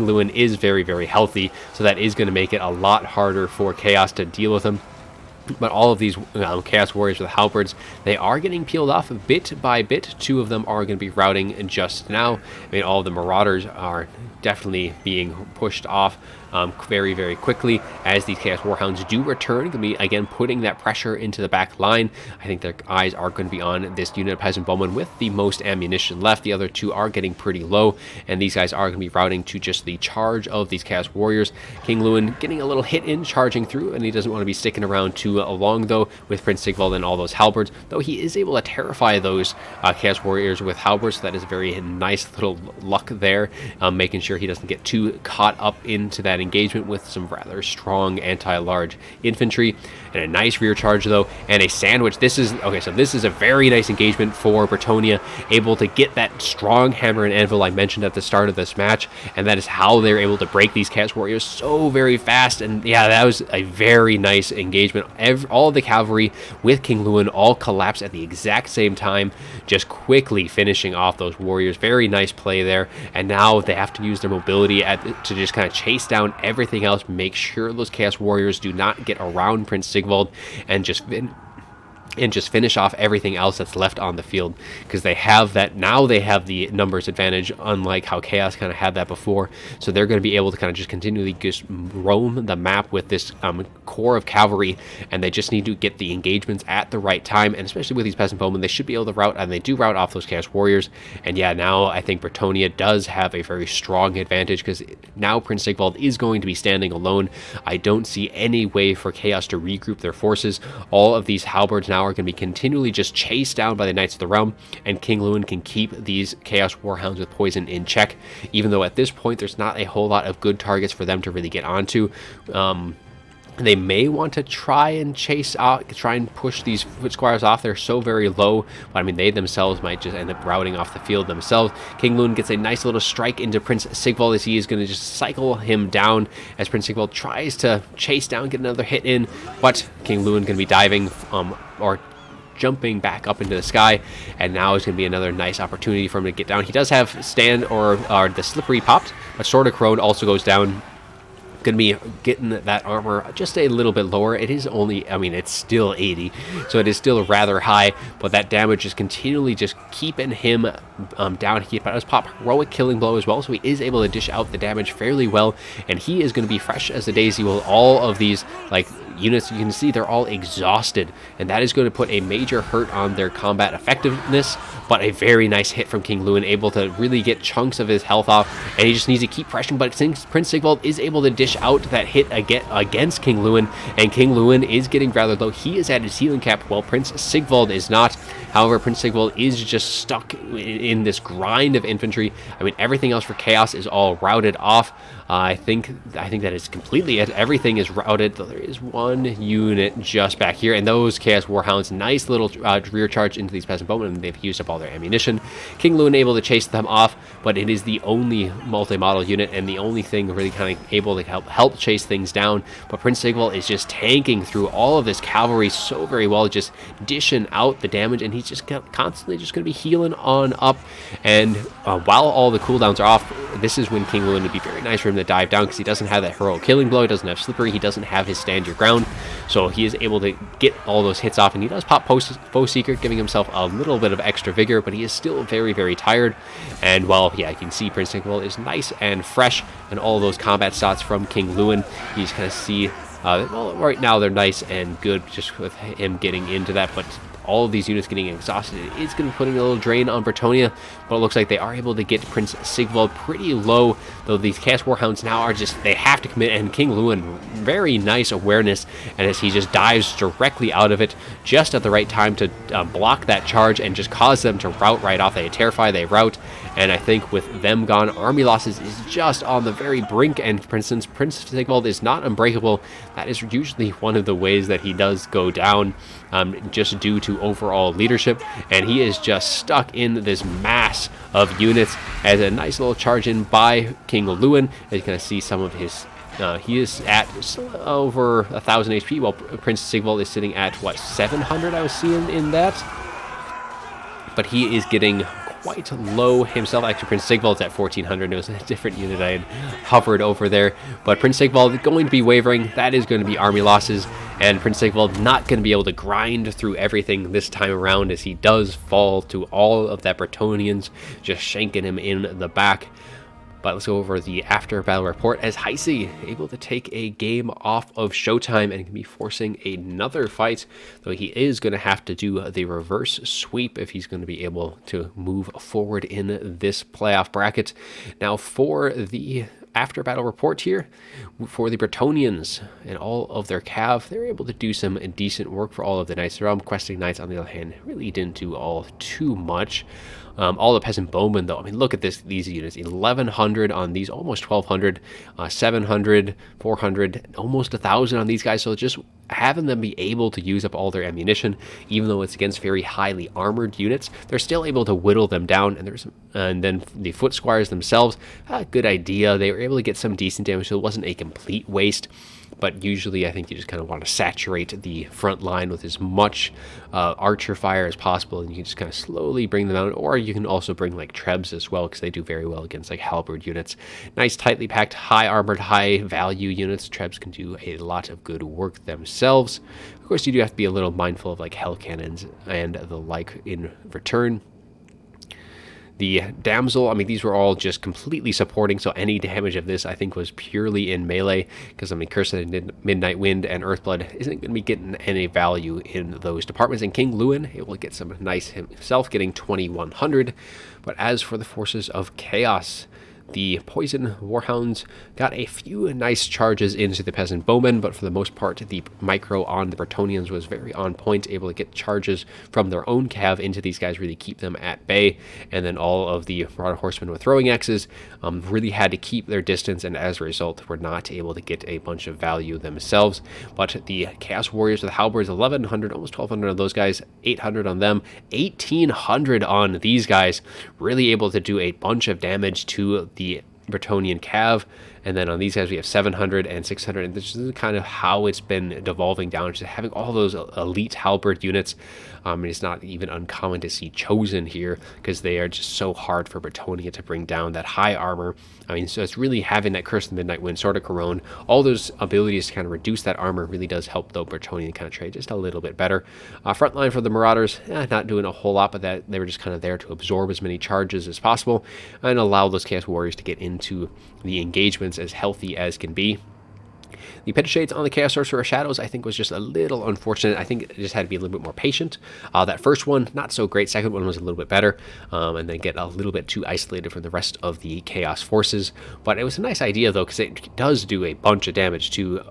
Speaker 1: Lewin is very, very healthy, so that is going to make it a lot harder for Chaos to deal with him. But all of these Chaos Warriors with halberds, they are getting peeled off bit by bit. 2 of them are going to be routing just now. I mean, all of the Marauders are definitely being pushed off very, very quickly as these Chaos Warhounds do return. Going to be, again, putting that pressure into the back line. I think their eyes are going to be on this unit of Peasant Bowmen with the most ammunition left. The other 2 are getting pretty low, and these guys are going to be routing to just the charge of these Chaos Warriors. King Lewin getting a little hit in, charging through, and he doesn't want to be sticking around too long, though, with Prince Sigvald and all those halberds, though he is able to terrify those Chaos Warriors with halberds, so that is a very nice little luck there, making sure he doesn't get too caught up into that engagement with some rather strong anti-large infantry. And a nice rear charge, though, and a sandwich. This is a very nice engagement for Bretonnia, able to get that strong hammer and anvil I mentioned at the start of this match, and that is how they're able to break these Chaos Warriors so very fast. And yeah, that was a very nice engagement. All of the cavalry with King Lewin all collapse at the exact same time, just quickly finishing off those warriors. Very nice play there, and now they have to use their mobility to just kind of chase down everything else, make sure those Chaos Warriors do not get around Prince Sigvald, and just finish off everything else that's left on the field, because they have that now. They have the numbers advantage, unlike how Chaos kind of had that before, so they're going to be able to kind of just continually just roam the map with this core of cavalry, and they just need to get the engagements at the right time. And especially with these peasant bowmen, they should be able to route, and they do route off those Chaos Warriors. And yeah, now I think Bretonnia does have a very strong advantage, because now Prince Sigvald is going to be standing alone. I don't see any way for Chaos to regroup their forces. All of these halberds now are going to be continually just chased down by the Knights of the Realm, and King Lewin can keep these Chaos Warhounds with poison in check, even though at this point there's not a whole lot of good targets for them to really get onto. They may want to try and push these foot squires off. They're so very low, but I mean, they themselves might just end up routing off the field themselves. King Lewin gets a nice little strike into Prince Sigvald as he is going to just cycle him down as Prince Sigvald tries to chase down, get another hit in, but King Lewin going to be diving or jumping back up into the sky, and now is going to be another nice opportunity for him to get down. He does have stand or the slippery popped, but Sword of Crone also goes down. Going to be getting that armor just a little bit lower. It is only, I mean, it's still 80, so it is still rather high, but that damage is continually just keeping him down. He does pop heroic killing blow as well, so he is able to dish out the damage fairly well, and he is going to be fresh as a daisy. While all of these units, you can see they're all exhausted, and that is going to put a major hurt on their combat effectiveness. But a very nice hit from King Lewin, able to really get chunks of his health off, and he just needs to keep pressuring. But Prince Sigvald is able to dish out that hit against King Lewin, and King Lewin is getting rather low. He is at his healing cap, while Prince Sigvald is not. However, Prince Sigvald is just stuck in this grind of infantry. I mean, everything else for Chaos is all routed off. I think that is completely it. Everything is routed. There is one unit just back here, and those Chaos Warhounds, nice little rear charge into these peasant bowmen, and they've used up all their ammunition. King Lewin able to chase them off, but it is the only multi-model unit and the only thing really kind of able to help chase things down. But Prince Sigvald is just tanking through all of this cavalry so very well, just dishing out the damage, and he's just constantly just going to be healing on up. And while all the cooldowns are off, this is when King Lewin would be very nice for him him to dive down because he doesn't have that heroic killing blow, he doesn't have slippery, he doesn't have his stand your ground, so he is able to get all those hits off, and he does pop Foe Seeker, giving himself a little bit of extra vigor, but he is still very, very tired. And while, yeah, you can see Prince Sigvald is nice and fresh, and all those combat stats from King Lewin, you just kind of see, well, right now they're nice and good just with him getting into that, but all of these units getting exhausted, it is going to be putting a little drain on Bretonnia, but it looks like they are able to get Prince Sigvald pretty low, though these Chaos Warhounds now are just, they have to commit, and King Lewin, very nice awareness, and as he just dives directly out of it, just at the right time to block that charge and just cause them to rout right off. They terrify, they rout, and I think with them gone, army losses is just on the very brink, and for instance, Prince Sigvald is not unbreakable. That is usually one of the ways that he does go down, just due to overall leadership, and he is just stuck in this mass of units as a nice little charge in by King Lewin. As you can see some of his he is at over 1,000 HP, while Prince Sigvald is sitting at, what, 700 I was seeing in that? But he is getting quite low himself. Actually, Prince Sigvald's at 1,400. It was a different unit I had hovered over there. But Prince Sigvald going to be wavering. That is going to be army losses. And Prince Sigvald not going to be able to grind through everything this time around, as he does fall to all of that Bretonnians, just shanking him in the back. But let's go over the after battle report, as Heisi able to take a game off of Showtime and can be forcing another fight, though he is going to have to do the reverse sweep if he's going to be able to move forward in this playoff bracket. Now for the after battle report here, for the Bretonnians and all of their cav, they were able to do some decent work for all of the knights. The realm questing knights, on the other hand, really didn't do all too much. All the peasant bowmen, though, I mean, look at these units, 1,100 on these, almost 1,200, 700, 400, almost 1,000 on these guys. So just having them be able to use up all their ammunition, even though it's against very highly armored units, they're still able to whittle them down. And then the foot squires themselves, good idea. They were able to get some decent damage, so it wasn't a complete waste. But usually I think you just kind of want to saturate the front line with as much archer fire as possible, and you can just kind of slowly bring them out. Or you can also bring like trebs as well, because they do very well against like halberd units. Nice tightly packed, high armored, high value units. Trebs can do a lot of good work themselves. Of course, you do have to be a little mindful of like hell cannons and the like in return. The damsel, I mean, these were all just completely supporting, so any damage of this, I think, was purely in melee, because, I mean, Curse of the Midnight Wind and Earthblood isn't going to be getting any value in those departments. And King Lewin able to get some nice himself, getting 2,100. But as for the forces of chaos, the Poison Warhounds got a few nice charges into the Peasant Bowmen, but for the most part, the micro on the Bretonnians was very on point, able to get charges from their own cav into these guys, really keep them at bay. And then all of the Marauder Horsemen with throwing axes really had to keep their distance, and as a result, were not able to get a bunch of value themselves. But the Chaos Warriors with halberds, 1,100, almost 1,200 on those guys, 800 on them, 1,800 on these guys, really able to do a bunch of damage to the Bretonnian cav. And then on these guys we have 700 and 600, and this is kind of how it's been devolving down, just having all those elite halberd units. And it's not even uncommon to see chosen here, because they are just so hard for Bretonnia to bring down that high armor. I mean, so it's really having that Curse of the Midnight Wind, Sword of Corone, all those abilities to kind of reduce that armor really does help, though, Bretonnia kind of trade just a little bit better. Frontline for the Marauders, not doing a whole lot, but that they were just kind of there to absorb as many charges as possible and allow those Chaos Warriors to get into the engagements as healthy as can be. The Petashades on the Chaos Sorcerer Shadows, I think, was just a little unfortunate. I think it just had to be a little bit more patient. That first one, not so great. Second one was a little bit better. And then get a little bit too isolated from the rest of the Chaos forces. But it was a nice idea, though, because it does do a bunch of damage to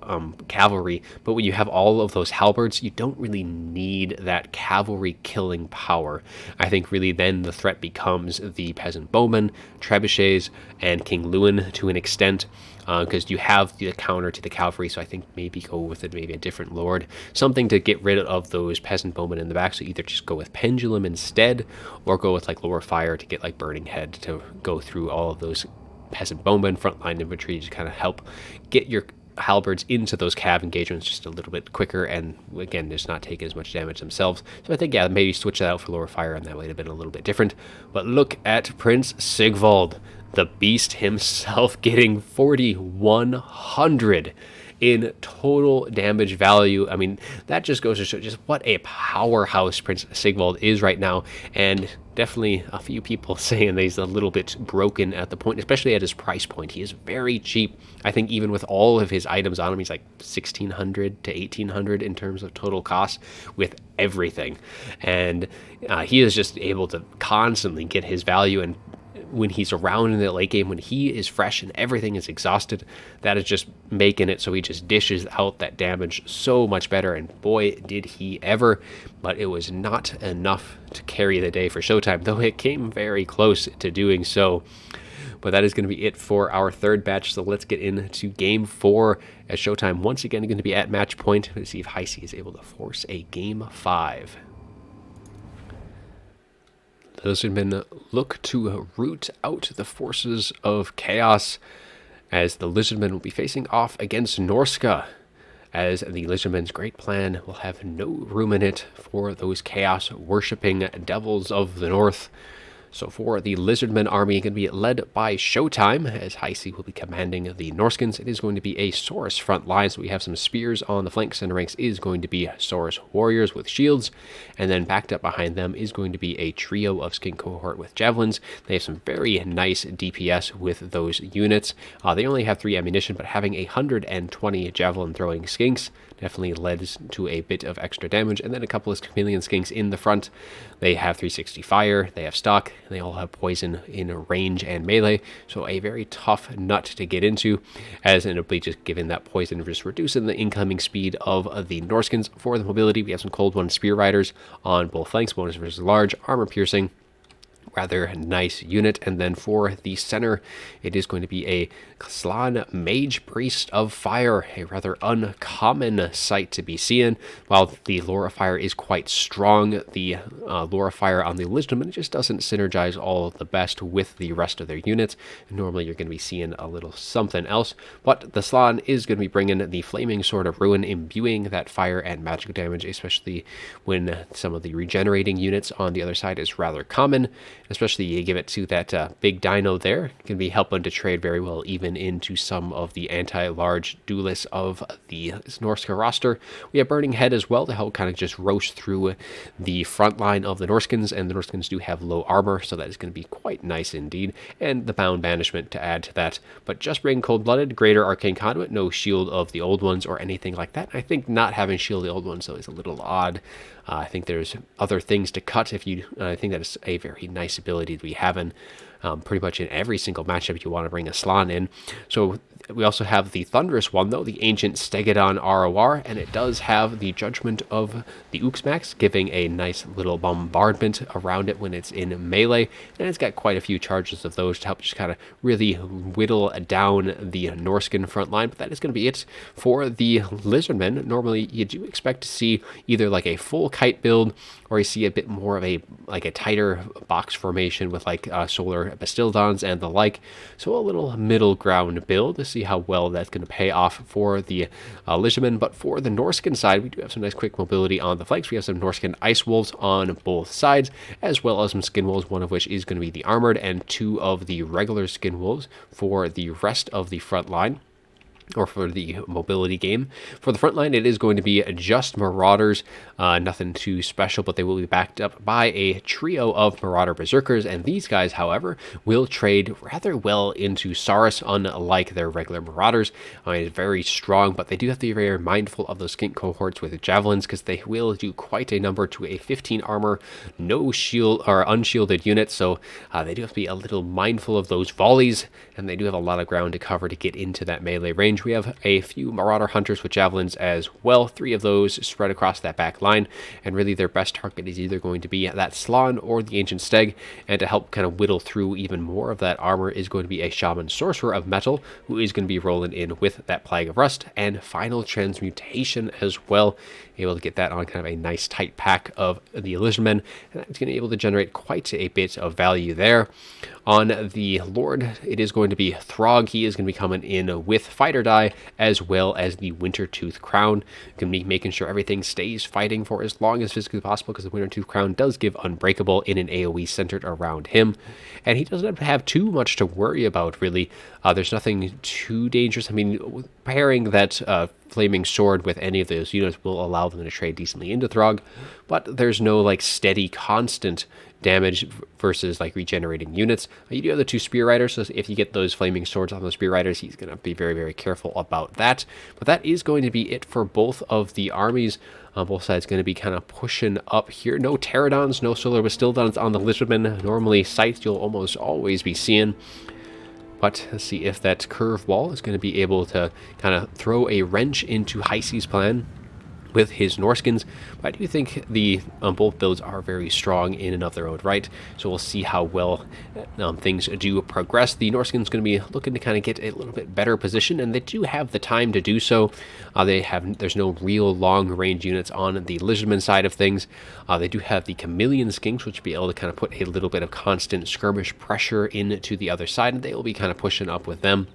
Speaker 1: cavalry. But when you have all of those halberds, you don't really need that cavalry killing power. I think really then the threat becomes the Peasant Bowmen, Trebuchets, and King Lewin to an extent. Because you have the counter to the cavalry, so I think maybe go with it, maybe a different lord, something to get rid of those peasant bowmen in the back. So either just go with pendulum instead, or go with like lower fire to get like burning head to go through all of those peasant bowmen, frontline infantry to kind of help get your halberds into those cav engagements just a little bit quicker, and again, just not take as much damage themselves. So I think, yeah, maybe switch that out for lower fire, and that would have been a little bit different. But look at Prince Sigvald. the Beast himself, getting 4,100 in total damage value. I mean, that just goes to show just what a powerhouse Prince Sigvald is right now, and definitely a few people saying that he's a little bit broken at the point, especially at his price point. He is very cheap. I think even with all of his items on him, he's like 1,600 to 1,800 in terms of total cost with everything, and he is just able to constantly get his value. And when he's around in the late game, when he is fresh and everything is exhausted, that is just making it so he just dishes out that damage so much better. And boy, did he ever. But it was not enough to carry the day for Showtime, though it came very close to doing so. But that is going to be it for our third batch. So let's get into game 4 as Showtime once again going to be at match point to see if Heisi is able to force a game 5. Lizardmen look to root out the forces of chaos, as the Lizardmen will be facing off against Norsca, as the Lizardmen's great plan will have no room in it for those chaos-worshipping devils of the north. So for the Lizardmen army, going to be led by Showtime, as Heisi will be commanding the Norskins. It is going to be a Saurus front line, so we have some spears on the flank. Center ranks is going to be Saurus warriors with shields, and then backed up behind them is going to be a trio of skin cohort with javelins. They have some very nice DPS with those units. They only have 3 ammunition, but having 120 javelin throwing skinks definitely led to a bit of extra damage. And then a couple of chameleon skinks in the front. They have 360 fire, they have stock, they all have poison in range and melee, so a very tough nut to get into, as it'll be just giving that poison, just reducing the incoming speed of the Norskins. For the mobility, we have some Cold One Spear Riders on both flanks, bonus versus large, armor piercing, rather nice unit. And then for the center, it is going to be a Slan Mage Priest of Fire, a rather uncommon sight to be seen. While the Lore of Fire is quite strong, the Lore of Fire on the Lizardmen just doesn't synergize all the best with the rest of their units. Normally you're going to be seeing a little something else, but the Slan is going to be bringing the Flaming Sword of Ruin, imbuing that fire and magic damage, especially when some of the regenerating units on the other side is rather common. Especially you give it to that big dino there, can be helping to trade very well even into some of the anti-large duelists of the Norsca roster. We have Burning Head as well to help kind of just roast through the front line of the Norskins, and the Norskins do have low armor, so that is going to be quite nice indeed. And the Bound Banishment to add to that. But just bring Cold-Blooded, Greater Arcane Conduit, no Shield of the Old Ones or anything like that. I think not having Shield of the Old Ones, though, is a little odd. I think there's other things to cut if you. I think that is a very nice ability to be having pretty much in every single matchup you want to bring a Slan in. So we also have the Thunderous one, though, the Ancient Stegodon ROR, and it does have the Judgment of the Uxmax, giving a nice little bombardment around it when it's in melee, and it's got quite a few charges of those to help just kind of really whittle down the Norscan front line. But that is going to be it for the Lizardmen. Normally, you do expect to see either like a full kite build, or you see a bit more of a tighter box formation with like solar Bastildons and the like. So a little middle ground build to see how well that's going to pay off for the Lizardmen. But for the Norscan side, we do have some nice quick mobility on the flanks. We have some Norscan Ice Wolves on both sides, as well as some Skin Wolves, one of which is going to be the armored, and 2 of the regular Skin Wolves for the rest of the front line, or for the mobility game. For the front line, it is going to be just Marauders, nothing too special, but they will be backed up by a trio of Marauder Berserkers, and these guys, however, will trade rather well into Saurus, unlike their regular Marauders. It's very strong, but they do have to be very mindful of those skink cohorts with javelins, because they will do quite a number to a 15 armor, no shield or unshielded unit, so they do have to be a little mindful of those volleys, and they do have a lot of ground to cover to get into that melee range. We have a few Marauder Hunters with javelins as well, 3 of those spread across that back line, and really their best target is either going to be that Slan or the Ancient Steg, and to help kind of whittle through even more of that armor is going to be a Shaman Sorcerer of Metal, who is going to be rolling in with that Plague of Rust and Final Transmutation as well, able to get that on kind of a nice tight pack of the Lizardmen, and that's going to be able to generate quite a bit of value there. On the Lord, it is going to be Throg. He is going to be coming in with Fighter die, as well as the Wintertooth Crown. Can be making sure everything stays fighting for as long as physically possible, because the Wintertooth Crown does give Unbreakable in an AoE centered around him. And he doesn't have too much to worry about, really. There's nothing too dangerous. I mean, pairing that Flaming Sword with any of those units will allow them to trade decently into Throg, but there's no like steady, constant damage versus like regenerating units. You do have the 2 Spear Riders, so if you get those Flaming Swords on those Spear Riders, he's going to be very, very careful about that. But that is going to be it for both of the armies. Both sides going to be kind of pushing up here. No Pterodons, no Solar Bastildons on the Lizardmen. Normally, Scythe you'll almost always be seeing. But let's see if that curve wall is going to be able to kind of throw a wrench into Heisi's plan with his Norskins. But I do think the both builds are very strong in and of their own right, so we'll see how well things do progress. The Norskins going to be looking to kind of get a little bit better position, and they do have the time to do so. There's no real long range units on the Lizardman side of things. They do have the Chameleon Skinks, which will be able to kind of put a little bit of constant skirmish pressure into the other side, and they will be kind of pushing up with them.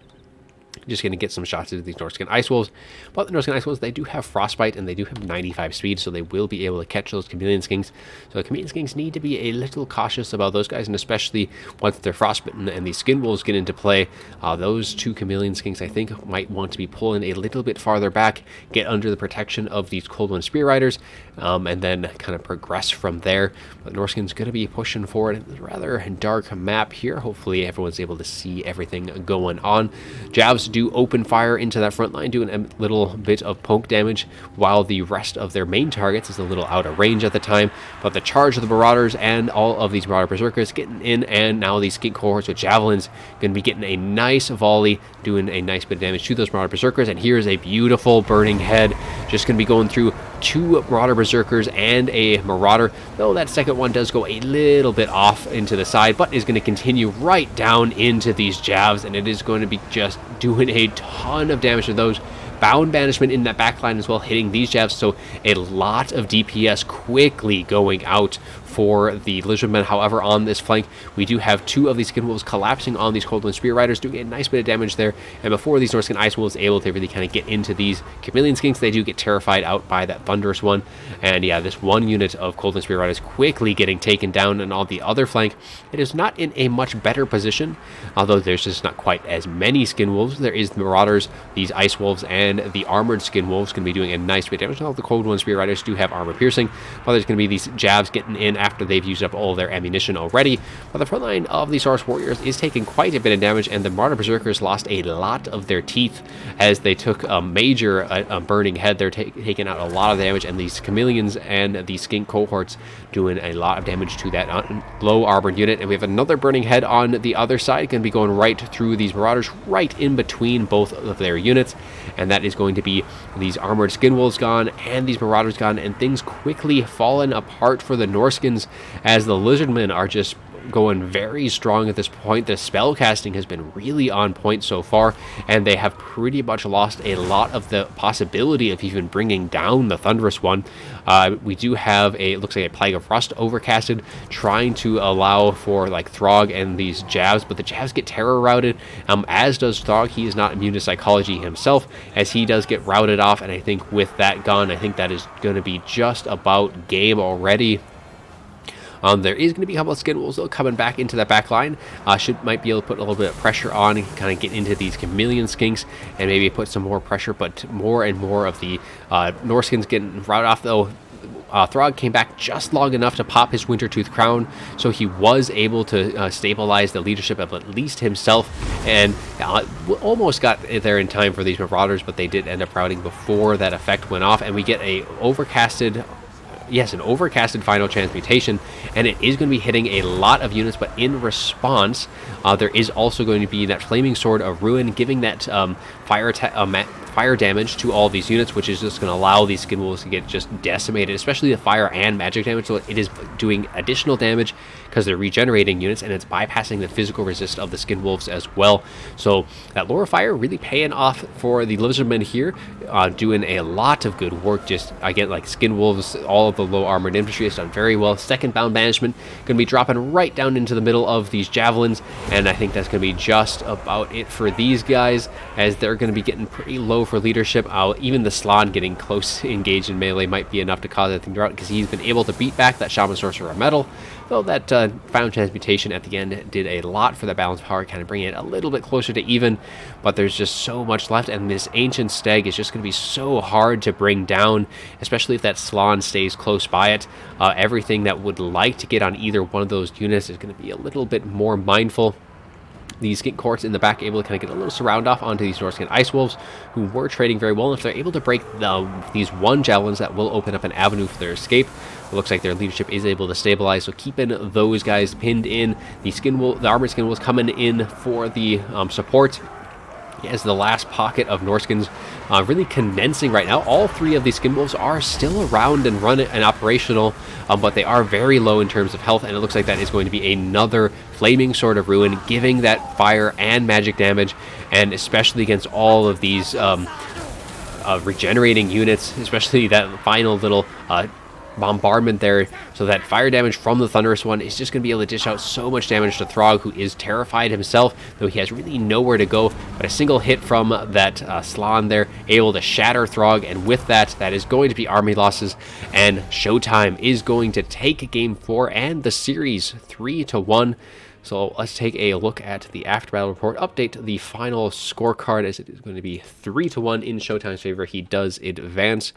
Speaker 1: Just going to get some shots into these Norscan Ice Wolves. But the Norscan Ice Wolves, they do have Frostbite, and they do have 95 speed, so they will be able to catch those Chameleon Skinks. So the Chameleon Skinks need to be a little cautious about those guys, and especially once they're Frostbitten and the Skin Wolves get into play, those 2 Chameleon Skinks, I think, might want to be pulling a little bit farther back, get under the protection of these Cold Wind Spear Riders, and then kind of progress from there. But Norscan's going to be pushing forward. It's a rather dark map here. Hopefully everyone's able to see everything going on. Javs do open fire into that front line, doing a little bit of poke damage, while the rest of their main targets is a little out of range at the time. But the charge of the Marauders and all of these Marauder Berserkers getting in, and now these Skink cohorts with Javelins going to be getting a nice volley, doing a nice bit of damage to those Marauder Berserkers. And here's a beautiful Burning Head, just going to be going through 2 Marauder Berserkers and a Marauder, though that second one does go a little bit off into the side, but is going to continue right down into these Javs, and it is going to be just doing a ton of damage to those. Bound Banishment in that backline as well, hitting these Javs, so a lot of DPS quickly going out for the Lizardmen. However, on this flank, we do have 2 of these Skin Wolves collapsing on these Cold Wind Spear Riders, doing a nice bit of damage there. And before these Norscan Ice Wolves able to really kind of get into these Chameleon Skinks, they do get terrified out by that Thunderous one. And yeah, this one unit of Cold Wind Spear Riders quickly getting taken down, and on the other flank, it is not in a much better position, although there's just not quite as many Skin Wolves. There is the Marauders, these Ice Wolves, and the Armored Skin Wolves going to be doing a nice bit of damage. All the Cold Wind Spear Riders do have armor piercing, but there's going to be these Javs getting in after they've used up all their ammunition already. But the front line of these Horse Warriors is taking quite a bit of damage, and the Marauder Berserkers lost a lot of their teeth as they took a major Burning Head. They're taking out a lot of damage, and these Chameleons and the Skink cohorts doing a lot of damage to that low armored unit. And we have another Burning Head on the other side, going to be going right through these Marauders, right in between both of their units, and that is going to be these Armored Skin Wolves gone and these Marauders gone, and things quickly falling apart for the Norskins as the Lizardmen are just going very strong at this point. The spell casting has been really on point so far, and they have pretty much lost a lot of the possibility of even bringing down the Thunderous one. We do have it looks like a Plague of Rust overcasted, trying to allow for like Throg and these Javs, but the Javs get terror routed, as does Throg. He is not immune to psychology himself, as he does get routed off, and I think with that gone, I think that is going to be just about game already. There is going to be a couple of Skin Wolves though coming back into that back line. Might be able to put a little bit of pressure on and kind of get into these Chameleon Skinks and maybe put some more pressure, but more and more of the Norskins getting routed off though. Throg came back just long enough to pop his Wintertooth Crown, so he was able to stabilize the leadership of at least himself, and almost got there in time for these Marauders, but they did end up routing before that effect went off, and we get an overcasted Final Transmutation, and it is going to be hitting a lot of units, but in response, there is also going to be that Flaming Sword of Ruin, giving that fire damage to all these units, which is just going to allow these Skin Wolves to get just decimated, especially the fire and magic damage. So it is doing additional damage because they're regenerating units, and it's bypassing the physical resist of the Skin Wolves as well. So that Lore of Fire really paying off for the Lizardmen here, doing a lot of good work. Just again, like Skin Wolves, all of the low armored infantry has done very well. Second Bound Banishment going to be dropping right down into the middle of these Javelins, and I think that's going to be just about it for these guys, as they're going to be getting pretty low for leadership. Even the Slan getting close engaged in melee might be enough to cause that thing to run, because he's been able to beat back that Shaman Sorcerer Metal, though that Final Transmutation at the end did a lot for the balance power, kind of bringing it a little bit closer to even, but there's just so much left, and this Ancient Stag is just going to be so hard to bring down, especially if that Slan stays close by it. Everything that would like to get on either one of those units is going to be a little bit more mindful. The Skink Courts in the back able to kind of get a little surround off onto these Norscan Ice Wolves, who were trading very well. And if they're able to break these one javelins, that will open up an avenue for their escape. It looks like their leadership is able to stabilize, so keeping those guys pinned in. The Armored Skin Wolves coming in for the support, as the last pocket of Norskins really condensing right now. All three of these Skin Wolves are still around and running and operational, but they are very low in terms of health, and it looks like that is going to be another Flaming Sword of Ruin, giving that fire and magic damage, and especially against all of these regenerating units, especially that final little bombardment there. So that fire damage from the Thunderous One is just going to be able to dish out so much damage to Throg, who is terrified himself, though he has really nowhere to go. But a single hit from that Slan there, able to shatter Throg, and with that, that is going to be army losses, and Showtime is going to take Game 4 and the series 3-1. So let's take a look at the after battle report, update the final scorecard, as it is going to be 3-1 in Showtime's favor. He does advance.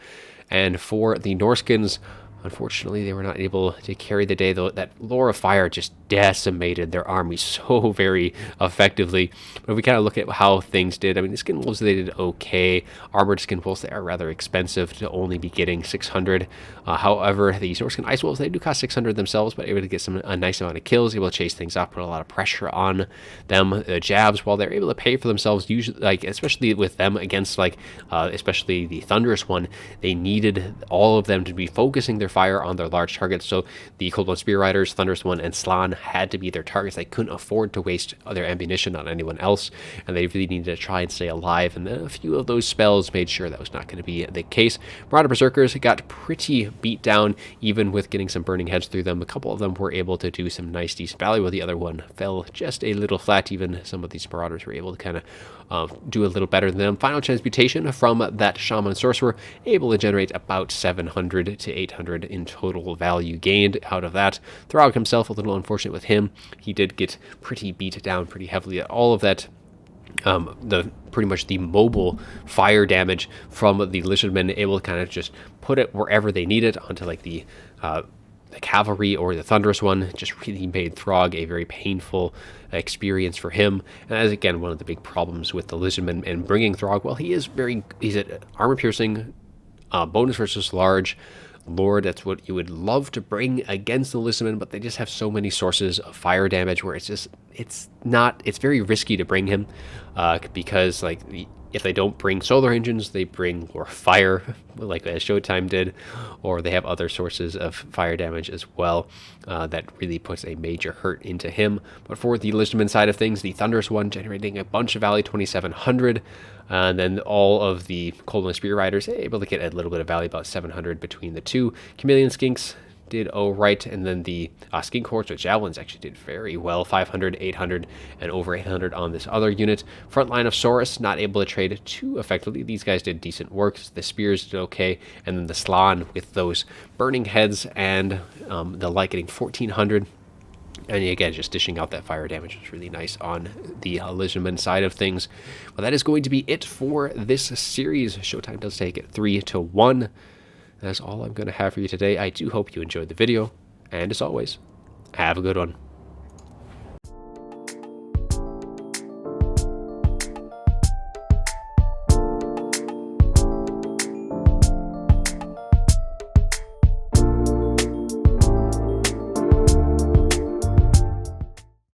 Speaker 1: And for the Norskins, unfortunately, they were not able to carry the day, though that Lore of Fire just decimated their army so very effectively. But if we kind of look at how things did, I mean, the Skin Wolves, they did okay. Armored Skin Wolves, they are rather expensive to only be getting 600. However, the Norscan Ice Wolves, they do cost 600 themselves, but able to get a nice amount of kills, able to chase things up, put a lot of pressure on them. The Jabs, while they're able to pay for themselves, usually, like, especially with them against, like, especially the Thunderous One, they needed all of them to be focusing their fire on their large targets. So the Cold Blood Spear Riders, Thunderous One, and Slan had to be their targets. They couldn't afford to waste their ammunition on anyone else, and they really needed to try and stay alive. And then a few of those spells made sure that was not going to be the case. Marauder Berserkers got pretty beat down, even with getting some burning heads through them. A couple of them were able to do some nice, decent value, while the other one fell just a little flat. Even some of these Marauders were able to kind of do a little better than them. Final Transmutation from that Shaman Sorcerer, able to generate about 700 to 800 in total value gained out of that. Throg himself, a little unfortunate with him. He did get pretty beat down pretty heavily at all of that. Pretty much the mobile fire damage from the Lizardmen, able to kind of just put it wherever they need it, onto like the cavalry or the Thunderous One. Just really made Throg a very painful experience for him. And that is, again, one of the big problems with the Lizardmen and bringing Throg. Well, he's at armor piercing, bonus versus large Lord. That's what you would love to bring against the Lizardmen, but they just have so many sources of fire damage where it's very risky to bring him, because, like, if they don't bring solar engines, they bring more fire, like as Showtime did, or they have other sources of fire damage as well. That really puts a major hurt into him. But for the Lizardman side of things, the Thunderous One generating a bunch of value, 2,700. And then all of the Cold and Spear Riders able to get a little bit of value, about 700 between the two. Chameleon Skinks did right, and then the Skink Courts with Javelins actually did very well, 500, 800, and over 800 on this other unit. Front line of Saurus, not able to trade too effectively. These guys did decent work. The Spears did okay, and then the Slan with those burning heads and the like getting 1,400. And again, just dishing out that fire damage was really nice on the Lizardman side of things. Well, that is going to be it for this series. Showtime does take it 3-1. That's all I'm going to have for you today. I do hope you enjoyed the video, and as always, have a good one.